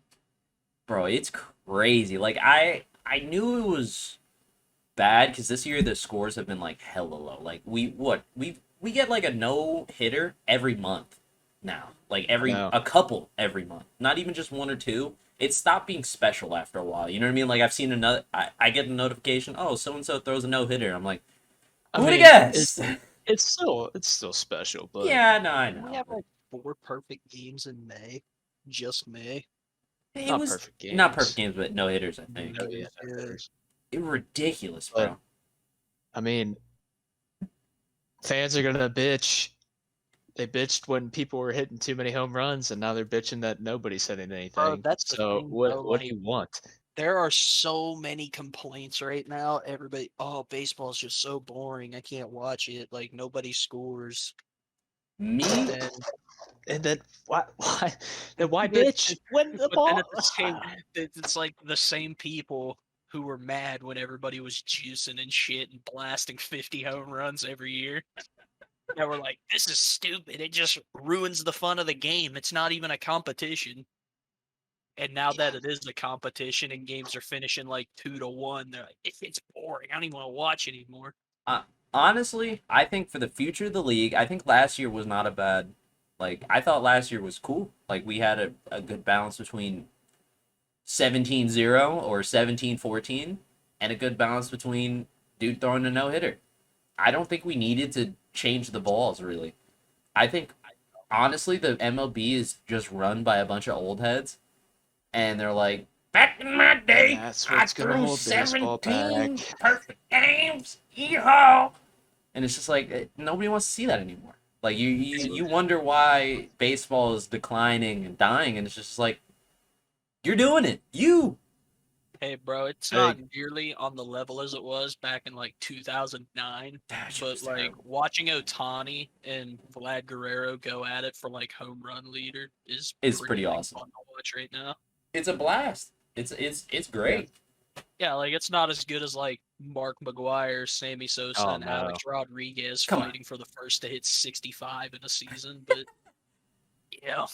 bro, it's crazy. Like I knew it was bad because this year the scores have been like hella low. Like we get like a no hitter every month now. Like a couple every month. Not even just 1 or 2. It stopped being special after a while. You know what I mean? Like I've seen another. I get a notification. Oh, so and so throws a no hitter. I'm like, who would have guessed? It's still special, but Yeah, no, I know. We have like 4 perfect games in May. Just May. It not was perfect games. not perfect games, but no hitters. I think Oh, yeah, Yeah. there's- it was ridiculous, bro. I mean, fans are gonna bitch. They bitched when people were hitting too many home runs, and now they're bitching that nobody's hitting anything. that's the so thing, what? though, What do like- you want? There are so many complaints right now. Everybody, oh, baseball is just so boring. I can't watch it. Like nobody scores. Me, And And then why? Then why But- bitch? When the but ball? then at the same, it's like the same people who were mad when everybody was juicing and shit and blasting 50 home runs every year. That were like, this is stupid. It just ruins the fun of the game. It's not even a competition. And now that it is a competition and games are finishing like 2-1, they're like, it's boring. I don't even want to watch anymore. honestly, I think for the future of the league, I think last year was not a bad. Like I thought last year was cool. Like we had a good balance between 17-0 or 17-14 and a good balance between dude throwing a no hitter. I don't think we needed to change the balls really. I think honestly the MLB is just run by a bunch of old heads, and they're like, back in my day, That's I what's gonna threw hold baseball 17 back. perfect games. Yeehaw! And it's just like nobody wants to see that anymore. Like you wonder why baseball is declining and dying, and it's just like you're doing it. Hey, bro, it's Hey. not nearly on the level as it was back in like 2009. That shit But was like terrible. watching Otani and Vlad Guerrero go at it for like home run leader is It's pretty like, awesome. fun to watch right now. It's a blast. It's great. Yeah, like it's not as good as like Mark McGuire, Sammy Sosa, Oh, and no. Alex Rodriguez Come on. fighting for the first to hit 65 in a season, but yeah,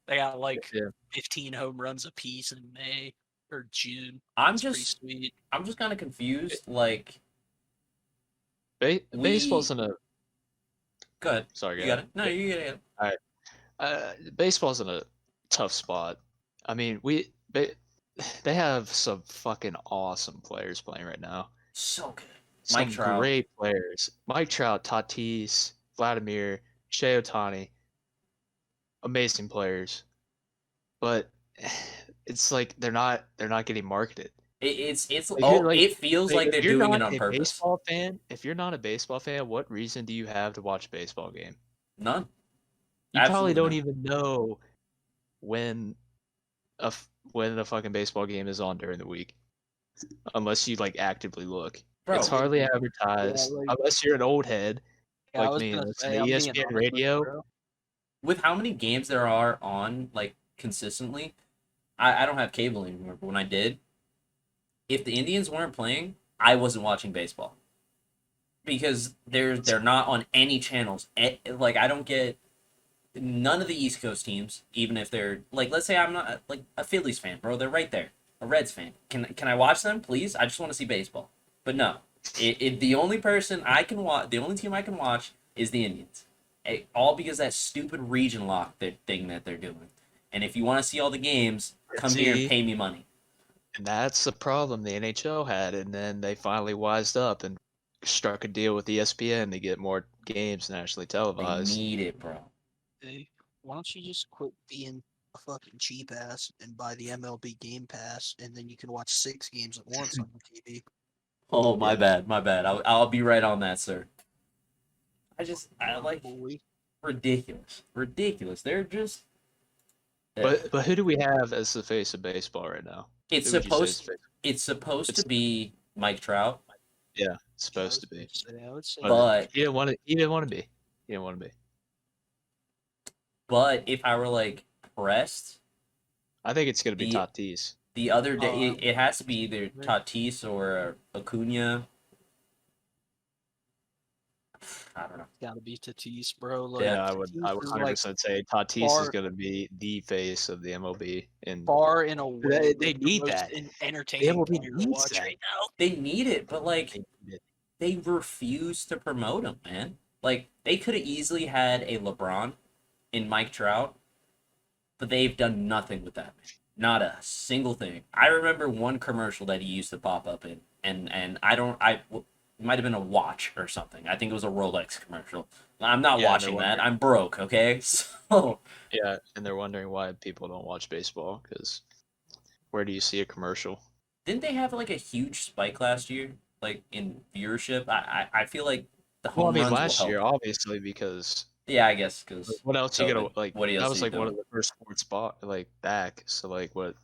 they got like Yeah. 15 home runs apiece in May or June. I'm It's pretty just sweet. kind of confused. Like, Baseball's in a. go ahead. Sorry, You go got ahead. it. No, you got it. Baseball's in a tough spot. I mean, they have some fucking awesome players playing right now. So good. Some Mike Trout. great players. Mike Trout, Tatis, Vladimir, Shohei Ohtani. Amazing players. But it's like they're not getting marketed. It's Like, it feels like they're if you're doing it not on a purpose. baseball fan, if you're not a baseball fan, what reason do you have to watch a baseball game? None. You Absolutely probably don't none. even know when when a fucking baseball game is on during the week, unless you like actively look. Bro. It's hardly advertised like- unless you're an old head Yeah, I like was me. gonna Listen say, to I'm being ESPN honest with you, radio. bro. With how many games there are on like consistently, I don't have cable anymore. But when I did, if the Indians weren't playing, I wasn't watching baseball because they're not on any channels. Like I don't get none of the East Coast teams, even if they're like, let's say I'm not like a Phillies fan, bro. They're right there. A Reds fan. Can I watch them, please? I just want to see baseball. But no, the only person I can watch, the only team I can watch is the Indians. All because that stupid region lock thing that they're doing. And if you want to see all the games, come here and See? pay me money. And that's the problem the NHL had, and then they finally wised up and struck a deal with ESPN to get more games nationally They televised. need it, bro. Hey, why don't you just quit being a fucking cheap ass and buy the MLB Game Pass, and then you can watch 6 games at once on your TV. Oh, my Yeah. bad, my bad. I'll be right on that, sir. I like Boy. ridiculous. They're just. But who do we have as the face of baseball right now? It's Who would you say is supposed the face? it's supposed to It's- be Mike Trout, Yeah, it's supposed to be. I would say but He didn't want to. He didn't want to be. He didn't want to be. if I were like pressed I think it's gonna be The- Tatis. the other day, Oh, it has to be either right. Tatis or Acuna. I don't know. gotta be Tatis, bro. Like, Yeah, I would Tatis is, 100% say Tatis is far- gonna be the face of the MLB. And far and away. They the need most that. entertaining MLB player to needs watch that. right now. They need it, but like they need it. they refuse to promote him, man. Like they could have easily had a LeBron in Mike Trout, but they've done nothing with that. Not a single thing. I remember one commercial that he used to pop up in, and it might have been a watch or something. I think it was a Rolex commercial. I'm not Yeah, watching they're that. wondering. I'm broke, okay? So Yeah, and they're wondering why people don't watch baseball because where do you see a commercial? didn't they have like a huge spike last year, like in viewership? I feel like the home Well, I mean, runs will last help. year, obviously, because Yeah, I guess because what else you gonna like? What else That was are you like one doing? of the first sports spot like back. So like, what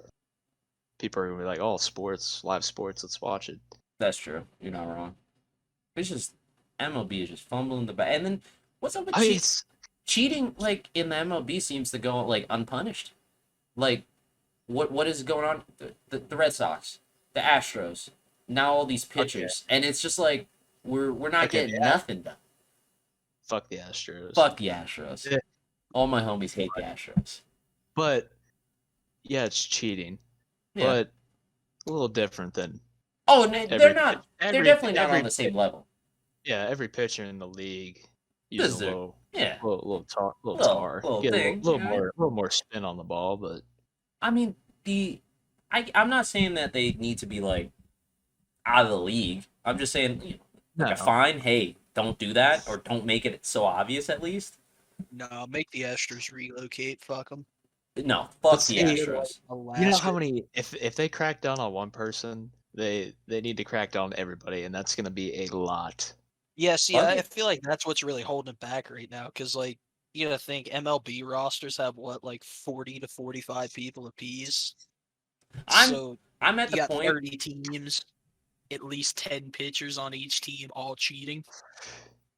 people are gonna be like? Oh, sports, live sports. Let's watch it. That's true. You're not wrong. It's just MLB is just fumbling the bag. And then what's up with I mean, it's cheating? Like in the MLB seems to go like unpunished. Like what is going on? The Red Sox, the Astros, now all these pitchers, and it's just like we're not Okay, getting yeah. nothing done. fuck the Astros. Fuck the Astros. Yeah. All my homies hate the Astros. But yeah, it's cheating. Yeah. But a little different than Oh, and every they're not. pitch- They're every- definitely not every on the same pitch- level. Yeah, every pitcher in the league This uses is a their- little, Yeah. little Little- tar, little get thing, a little you know? more, a little more spin on the ball. But I mean, I'm not saying that they need to be like out of the league. I'm just saying, like a fine. Hey, don't do that, or don't make it so obvious. At least, No, make the Astros relocate. Fuck them. no, fuck But the see, Astros. You know how many? If they crack down on one person, they need to crack down on everybody, and that's gonna be a lot. Yeah, see, Fuck I it. feel like that's what's really holding it back right now. Because, like, you gotta think MLB rosters have what, like 40 to 45 people apiece. I'm So I'm at you the got point. 30 teams, at least 10 pitchers on each team, all cheating.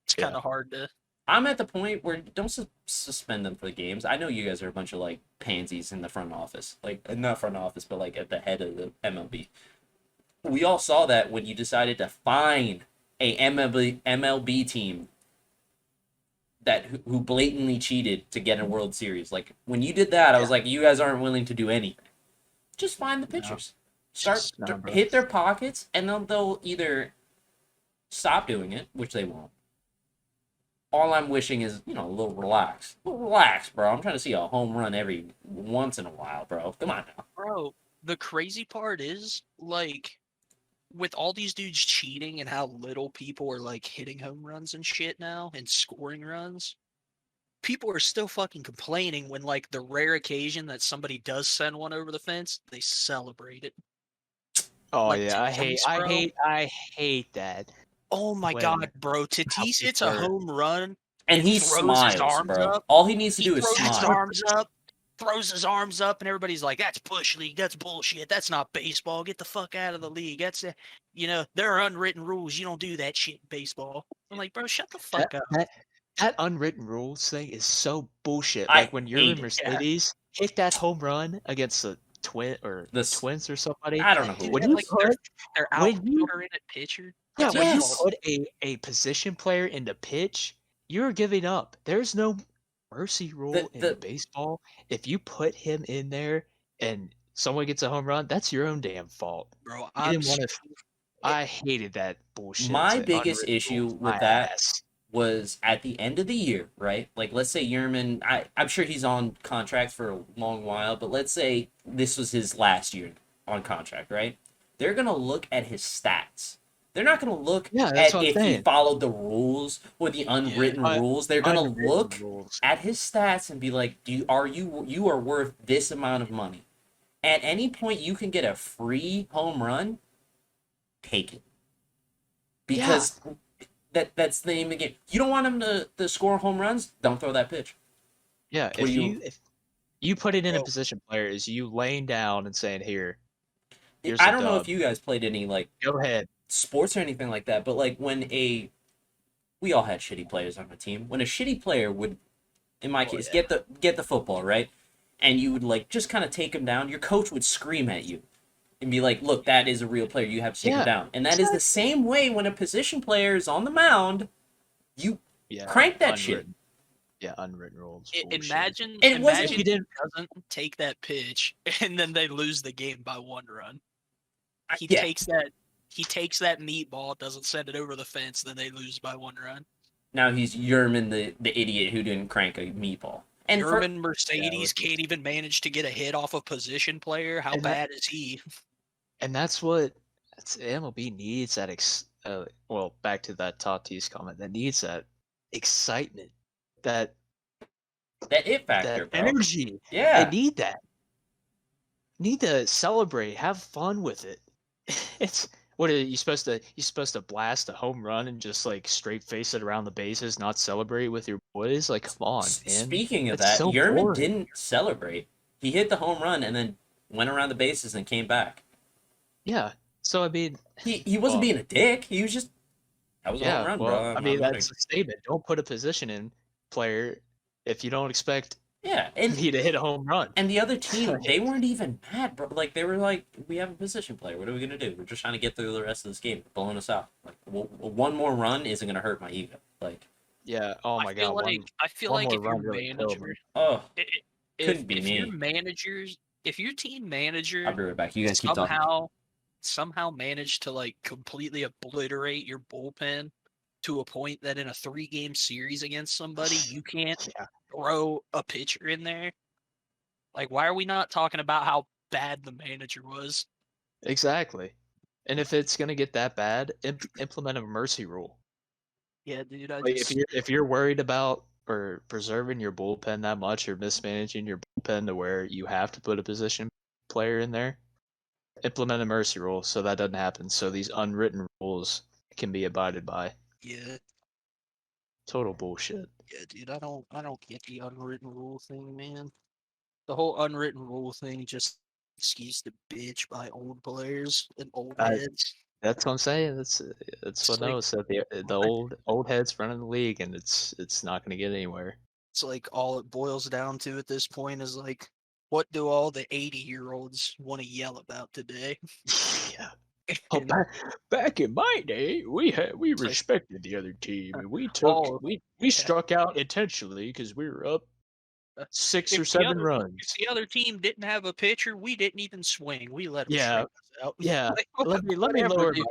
It's Yeah. kind of hard to. I'm at the point where don't suspend them for the games. I know you guys are a bunch of like pansies in the front office, like not front office, but like at the head of the MLB. we all saw that when you decided to fine a MLB team who blatantly cheated to get a World Series. Like when you did that, I was like, you guys aren't willing to do anything. Just find the pitchers. Start bro. hit their pockets, and they'll either stop doing it, which they won't. All I'm wishing is, a little relax. Relax, bro. I'm trying to see a home run every once in a while, bro. Come on now. Bro, the crazy part is, like, with all these dudes cheating and how little people are, like, hitting home runs and shit now and scoring runs, people are still fucking complaining when, like, the rare occasion that somebody does send one over the fence, they celebrate it. Oh Like yeah, Tatis, I hate that. Oh my when god, bro. Tatis hits a home run And he throws his smiles, arms bro. up. All he needs to He do is throws his smile. arms up, and everybody's like, "That's Bush League. That's bullshit. That's not baseball. Get the fuck out of the league. That's there are unwritten rules. You don't do that shit in baseball." I'm like, bro, shut the fuck up. That unwritten rules thing is so bullshit. I Like when you're hate in it. Mercedes, hit that home run against the Twins or somebody. I don't know who Dude, it When is. you like put their when you outfielder in at pitcher. yeah, That's when you Yes. put a position player into pitch, you're giving up. There's no mercy rule in baseball. If you put him in there and someone gets a home run, that's your own damn fault. Bro, You didn't want to. I hated that bullshit. My to biggest unwritten issue rules, with my that ass. was at the end of the year, right? Like, let's say Yerman, I'm sure he's on contract for a long while, but let's say this was his last year on contract, right? They're going to look at his stats. They're not going to look Yeah, that's at what I'm if he saying. followed the rules or the unwritten rules. They're going to Unwritten look rules. at his stats and be like, you are worth this amount of money. At any point you can get a free home run, take it. Because that's the name of the game. You don't want him to score home runs, don't throw that pitch. Yeah, What if do you- you put it in a Bro. position player, is you laying down and saying, here's I the don't know if dub. you guys played any like Go ahead. sports or anything like that, but like we all had shitty players on the team. When a shitty player would, in my case, get the football, right? And you would like just kind of take him down, your coach would scream at you and be like, "Look, that is a real player. You have to take him down." And that is the same way when a position player is on the mound, you crank that shit. Yeah, unwritten rules. Imagine He he doesn't take that pitch and then they lose the game by 1 run. He takes that meatball, doesn't send it over the fence, then they lose by 1 run. Now he's Yerman the idiot who didn't crank a meatball. And Yerman Mercedes can't even manage to get a hit off a position player. How bad is he? And that's what MLB needs. Well, back to that Tatis comment. That needs that excitement, that it factor, that bro. energy. Yeah. They need that. Need to celebrate, have fun with it. It's what are you supposed to blast a home run and just like straight face it around the bases, not celebrate with your boys? Like, come on, man. Speaking of that, Yerman didn't celebrate. He hit the home run and then went around the bases and came back. Yeah. So I mean, he wasn't being a dick. He was just that was a home run, bro. I mean, that's a statement. Don't put a position in player if you don't expect me to hit a home run. And the other team, they weren't even mad, bro. Like they were like, we have a position player. What are we gonna do? We're just trying to get through the rest of this game. They're blowing us out. Like one more run isn't gonna hurt my ego. Like yeah. Oh my god. I feel like if you're manager, couldn't be me. If your team manager, I'll be right back. You guys keep talking. Somehow managed to like completely obliterate your bullpen to a point that in a 3-game series against somebody you can't throw a pitcher in there. Like, why are we not talking about how bad the manager was? Exactly. And if it's gonna get that bad, implement a mercy rule. Yeah, dude. If you're worried about or preserving your bullpen that much, or mismanaging your bullpen to where you have to put a position player in there, implement a mercy rule so that doesn't happen. So these unwritten rules can be abided by. Yeah. Total bullshit. Yeah, dude. I don't get the unwritten rule thing, man. The whole unwritten rule thing just excuse to bitch by old players and old heads. That's what I'm saying. That's what Noah said. The old heads running the league, and it's not going to get anywhere. It's like all it boils down to at this point is like, what do all the 80-year-olds want to yell about today? Yeah. Oh, And back in my day, we like, respected the other team, and we oh, we yeah. struck out intentionally because we were up 6 or If the 7 other runs. team didn't have a pitcher, we didn't even swing. We let them Yeah, strike us out. yeah. Like, Let me whatever, lower dude.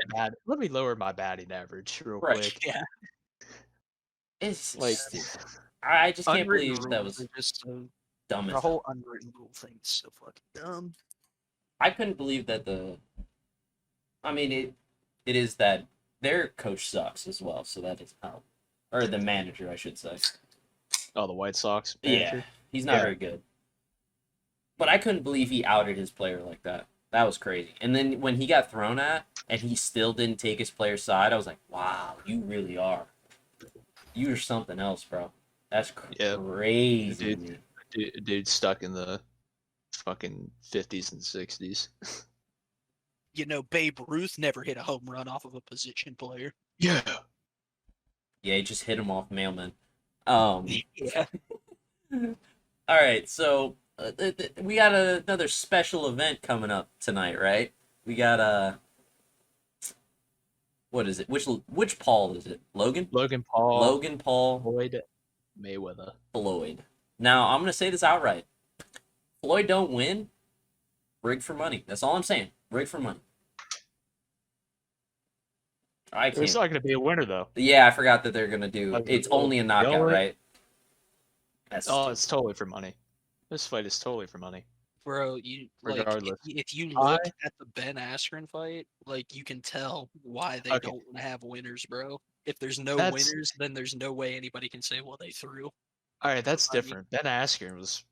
let me lower my batting average real Right. quick. Yeah, It's Like, I just can't unwritten believe that rules was are just so, dumb the as whole hell. unwritten rule thing is so fucking dumb. I couldn't believe that I mean, it is that their coach sucks as well, so that is how, or the manager, I should say. oh, the White Sox Yeah, manager. he's not Yeah. very good. But I couldn't believe he outed his player like that. That was crazy. And then when he got thrown at and he still didn't take his player's side, I was like, wow, you really are. You're something else, bro. That's Yeah. crazy to me. Dude stuck in the fucking 50s and 60s. You know, Babe Ruth never hit a home run off of a position player. Yeah. Yeah, he just hit him off mailman. Yeah. All right, so we got another special event coming up tonight, right? We got what is it? Which Paul is it? Logan? Logan Paul. Logan Paul Floyd Mayweather. Floyd. Now I'm gonna say this outright. Floyd don't win. Rig for money. That's all I'm saying. Rig for money. I There's can't. not going to be a winner though. Yeah, I forgot that they're gonna do. Like, It's well, only a the knockout, only- right? That's Oh, it's totally for money. This fight is totally for money. Bro, you like Regardless. if you look at the Ben Askren fight, like you can tell why they Okay. don't want to have winners, bro. If there's no That's- winners, then there's no way anybody can say, well, they threw. All right, that's I mean- different. Ben Askren was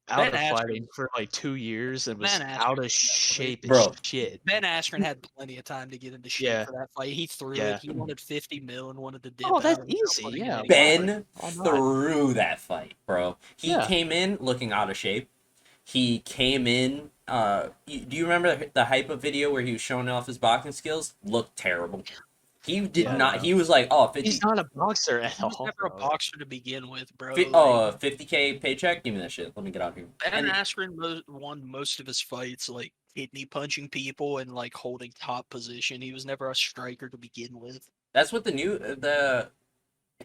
Ben out of Askren- fighting for like 2 years and was Ben Askren out of was shape Bro. as shit. Ben Askren had plenty of time to get into shape Yeah. for that fight. He threw Yeah. it. He wanted 50 mil and wanted to dip Oh, that's out without easy, putting yeah. any Ben effort. Why not? threw that fight, bro. He Yeah. came in looking out of shape. He came in. Do you remember the hype of video where he was showing off his boxing skills? Looked terrible. He did Yeah, not. no. He was like, oh, 50, He's not a boxer at He was all. never a bro. boxer to begin with, bro. fi- Like, oh, 50K paycheck. Give me that shit. Let me get out here. Ben And Askren won most of his fights, like kidney punching people and like holding top position. He was never a striker to begin with. that's what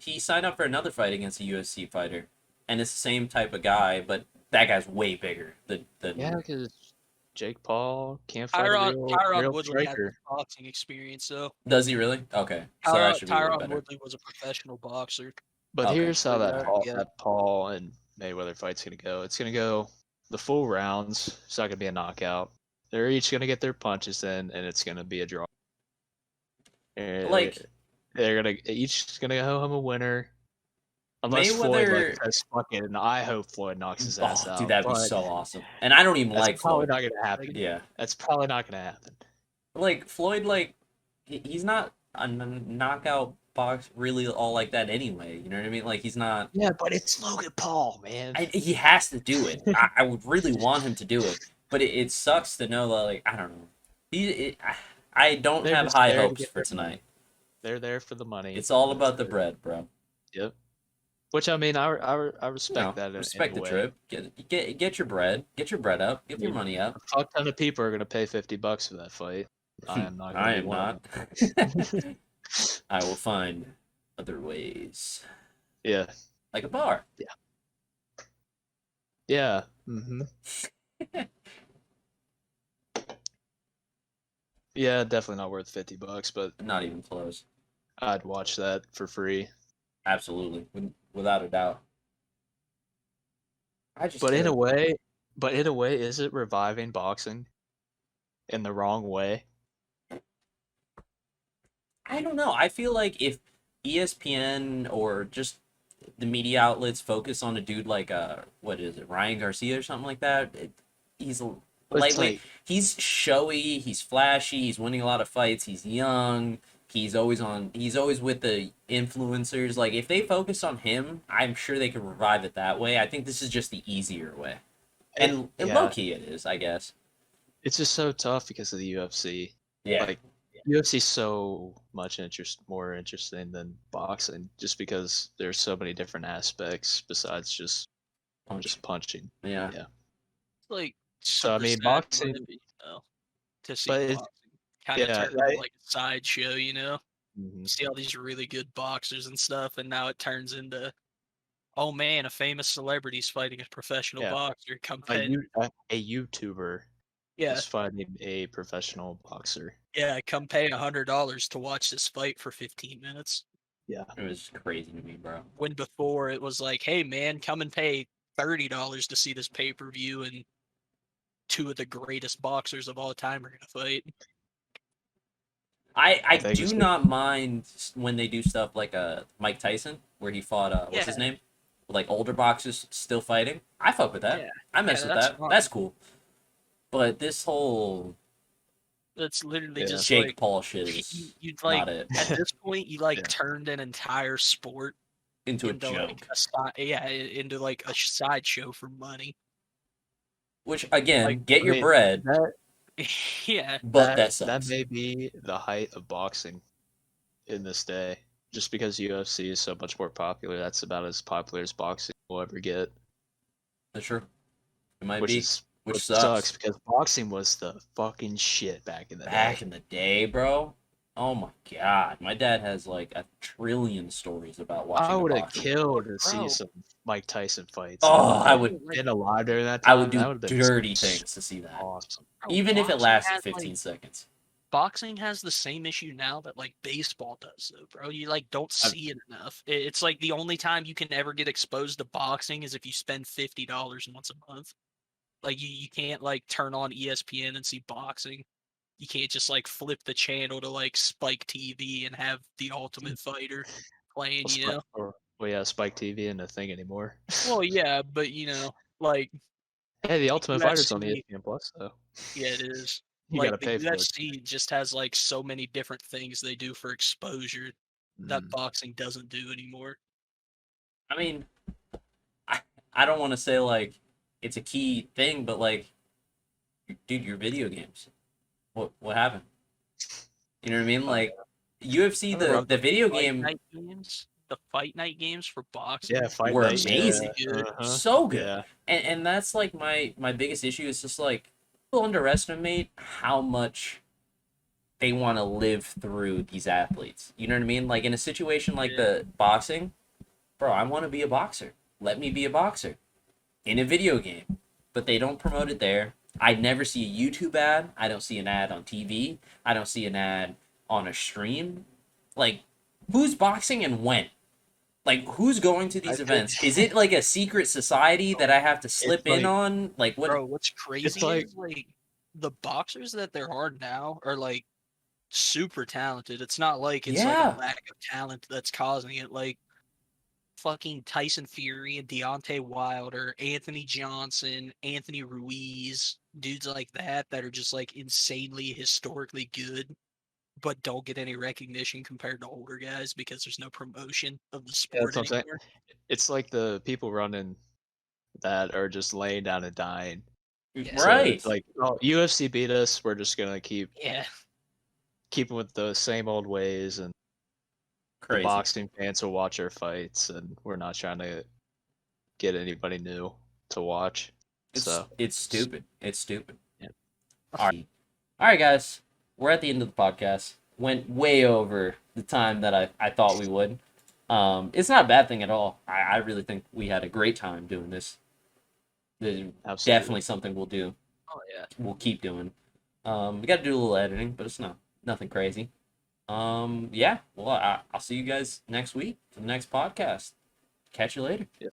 he signed up for another fight against a UFC fighter, and it's the same type of guy, but that guy's way bigger. Yeah, because Jake Paul can't fight a Tyron real Woodley had striker. boxing experience, though. Does he really? Okay, so that should be way Tyron better. Woodley was a professional boxer. But Okay. here's how Yeah. that Paul and Mayweather fight's gonna go. It's gonna go the full rounds. It's not gonna be a knockout. They're each gonna get their punches in, and it's gonna be a draw. Like- they're each gonna go home a winner. Unless Floyd Mayweather- like says fuck it, and I hope Floyd knocks his ass Oh, out. dude, that'd be but so awesome. And I don't even that's like probably Floyd. not gonna happen. Yeah, That's probably not gonna happen. like Floyd, like he's not a knockout box really all like that anyway. You know what I mean? Like he's not. Yeah, but it's Logan Paul, man. He has to do it. I would really want him to do it, but it sucks to know that, like, I don't know. I don't They're have just high there to hopes get for their money. tonight. They're there for the money. It's all That's about the it. bread, bro. Yep. Which I mean, I respect No, that. respect in the a way. trip. Get your bread. Get your bread up. Get your Yeah. money up. A fuck ton of people are gonna pay $50 for that fight. I am not. Gonna I be am one not. of them. I will find other ways, Yeah. like a bar. Yeah. Mm-hmm. Yeah, definitely not worth $50, but Not even close. I'd watch that for free. Absolutely, without a doubt. I just. But in a couldn't- way, is it reviving boxing in the wrong way? I don't know. I feel like if ESPN or just the media outlets focus on a dude like what is it, Ryan Garcia or something like that, he's a But it's lightweight. like- He's showy. He's flashy. He's winning a lot of fights. He's young. He's always with the influencers. Like if they focus on him, I'm sure they could revive it that way. I think this is just the easier way. And Yeah. low key it is, I guess. It's just so tough because of the UFC. Yeah. Like UFC's so much more interesting than boxing, just because there's so many different aspects besides just punching. Yeah. Yeah. Like, So, I super mean, sad boxing- for him, to see but it's- boxing. kind of Yeah, turned into like a sideshow, you know? Mhm. You see all these really good boxers and stuff, and now it turns into, oh man, a famous celebrity's fighting a professional Yeah. boxer. Come A, pay, a YouTuber yeah, is fighting a professional boxer. yeah, come pay $100 to watch this fight for 15 minutes. Yeah. It was crazy to me, bro. When before it was like, hey man, come and pay $30 to see this pay per view, and two of the greatest boxers of all time are gonna fight. I think do it's not mind when they do stuff like Mike Tyson, where he fought what's his Yeah. name, like older boxers still fighting. I fuck with that. Yeah, I mess yeah, with that's that. fine. That's cool. But this whole That's literally Yeah. just Jake like Paul shit is you like not it. at this point you like Yeah. turned an entire sport Into a into like joke. into like a sideshow for money. Which again, Like, get I your mean, bread, yeah, but that that sucks. may be the height of boxing in this day. Just because UFC is so much more popular, that's about as popular as boxing will ever get. That's true. It might Which be. is Which sucks sucks. because boxing was the fucking shit back in the Back day. in the day, bro. Oh my god, my dad has like a trillion stories about watching I a would have boxing. killed to see Bro. some Mike Tyson fights. Oh, If I I would. had been alive during that I time. would that do would have been dirty things to see that, awesome. Bro, even if it boxing lasted has, 15 like, seconds. boxing has the same issue now that like baseball does, though, bro. You like don't I've- see it enough. It's like the only time you can ever get exposed to boxing is if you spend $50 once a month. Like you can't like turn on ESPN and see boxing. You can't just like flip the channel to like Spike TV and have the Ultimate Fighter playing, you know? Well, yeah, Spike TV isn't a thing anymore. Well, yeah, but like Hey, the the Ultimate Fighter's on UFC, ESPN Plus, though. yeah, it is. You Like gotta the pay for it. UFC just has like so many different things they do for exposure that Mm. boxing doesn't do anymore. I mean, I don't want to say like it's a key thing, but like, dude, your video games. What happened? You know what I mean? Oh, Like UFC, I remember the video Fight game night games, the fight night games for boxing, Yeah, Fight were Night. amazing. Yeah. Uh-huh. So good. Yeah. And that's like my biggest issue is just like people underestimate how much they want to live through these athletes. You know what I mean? Like in a situation like Yeah. the boxing, bro, I want to be a boxer. Let me be a boxer in a video game. But they don't promote it there. I never see a YouTube ad. I don't see an ad on TV. I don't see an ad on a stream. Like, who's boxing and when? Like, who's going to these I events? think- Is it like a secret society that I have to slip in like- on? Like, what? Bro, what's crazy like- is like the boxers that there are now are like super talented. It's not like it's like Yeah. a lack of talent that's causing it. Like fucking Tyson Fury and Deontay Wilder, Anthony Johnson, Anthony Ruiz, dudes like that are just like insanely historically good, but don't get any recognition compared to older guys because there's no promotion of the Yeah, sport that's what I'm saying. anymore. It's like the people running that are just laying down and dying. Yeah. So Right. it's like, oh, UFC beat us. We're just gonna keep Yeah. with the same old ways, and the Crazy. boxing fans will watch our fights, and we're not trying to get anybody new to watch. It's stupid. It's stupid. Yeah. All right, guys. We're at the end of the podcast. Went way over the time that I thought we would. It's not a bad thing at all. I really think we had a great time doing this. Absolutely. Definitely something we'll do. Oh yeah. We'll keep doing. We got to do a little editing, but it's nothing crazy. Yeah. Well, I'll see you guys next week for the next podcast. Catch you later. Yep.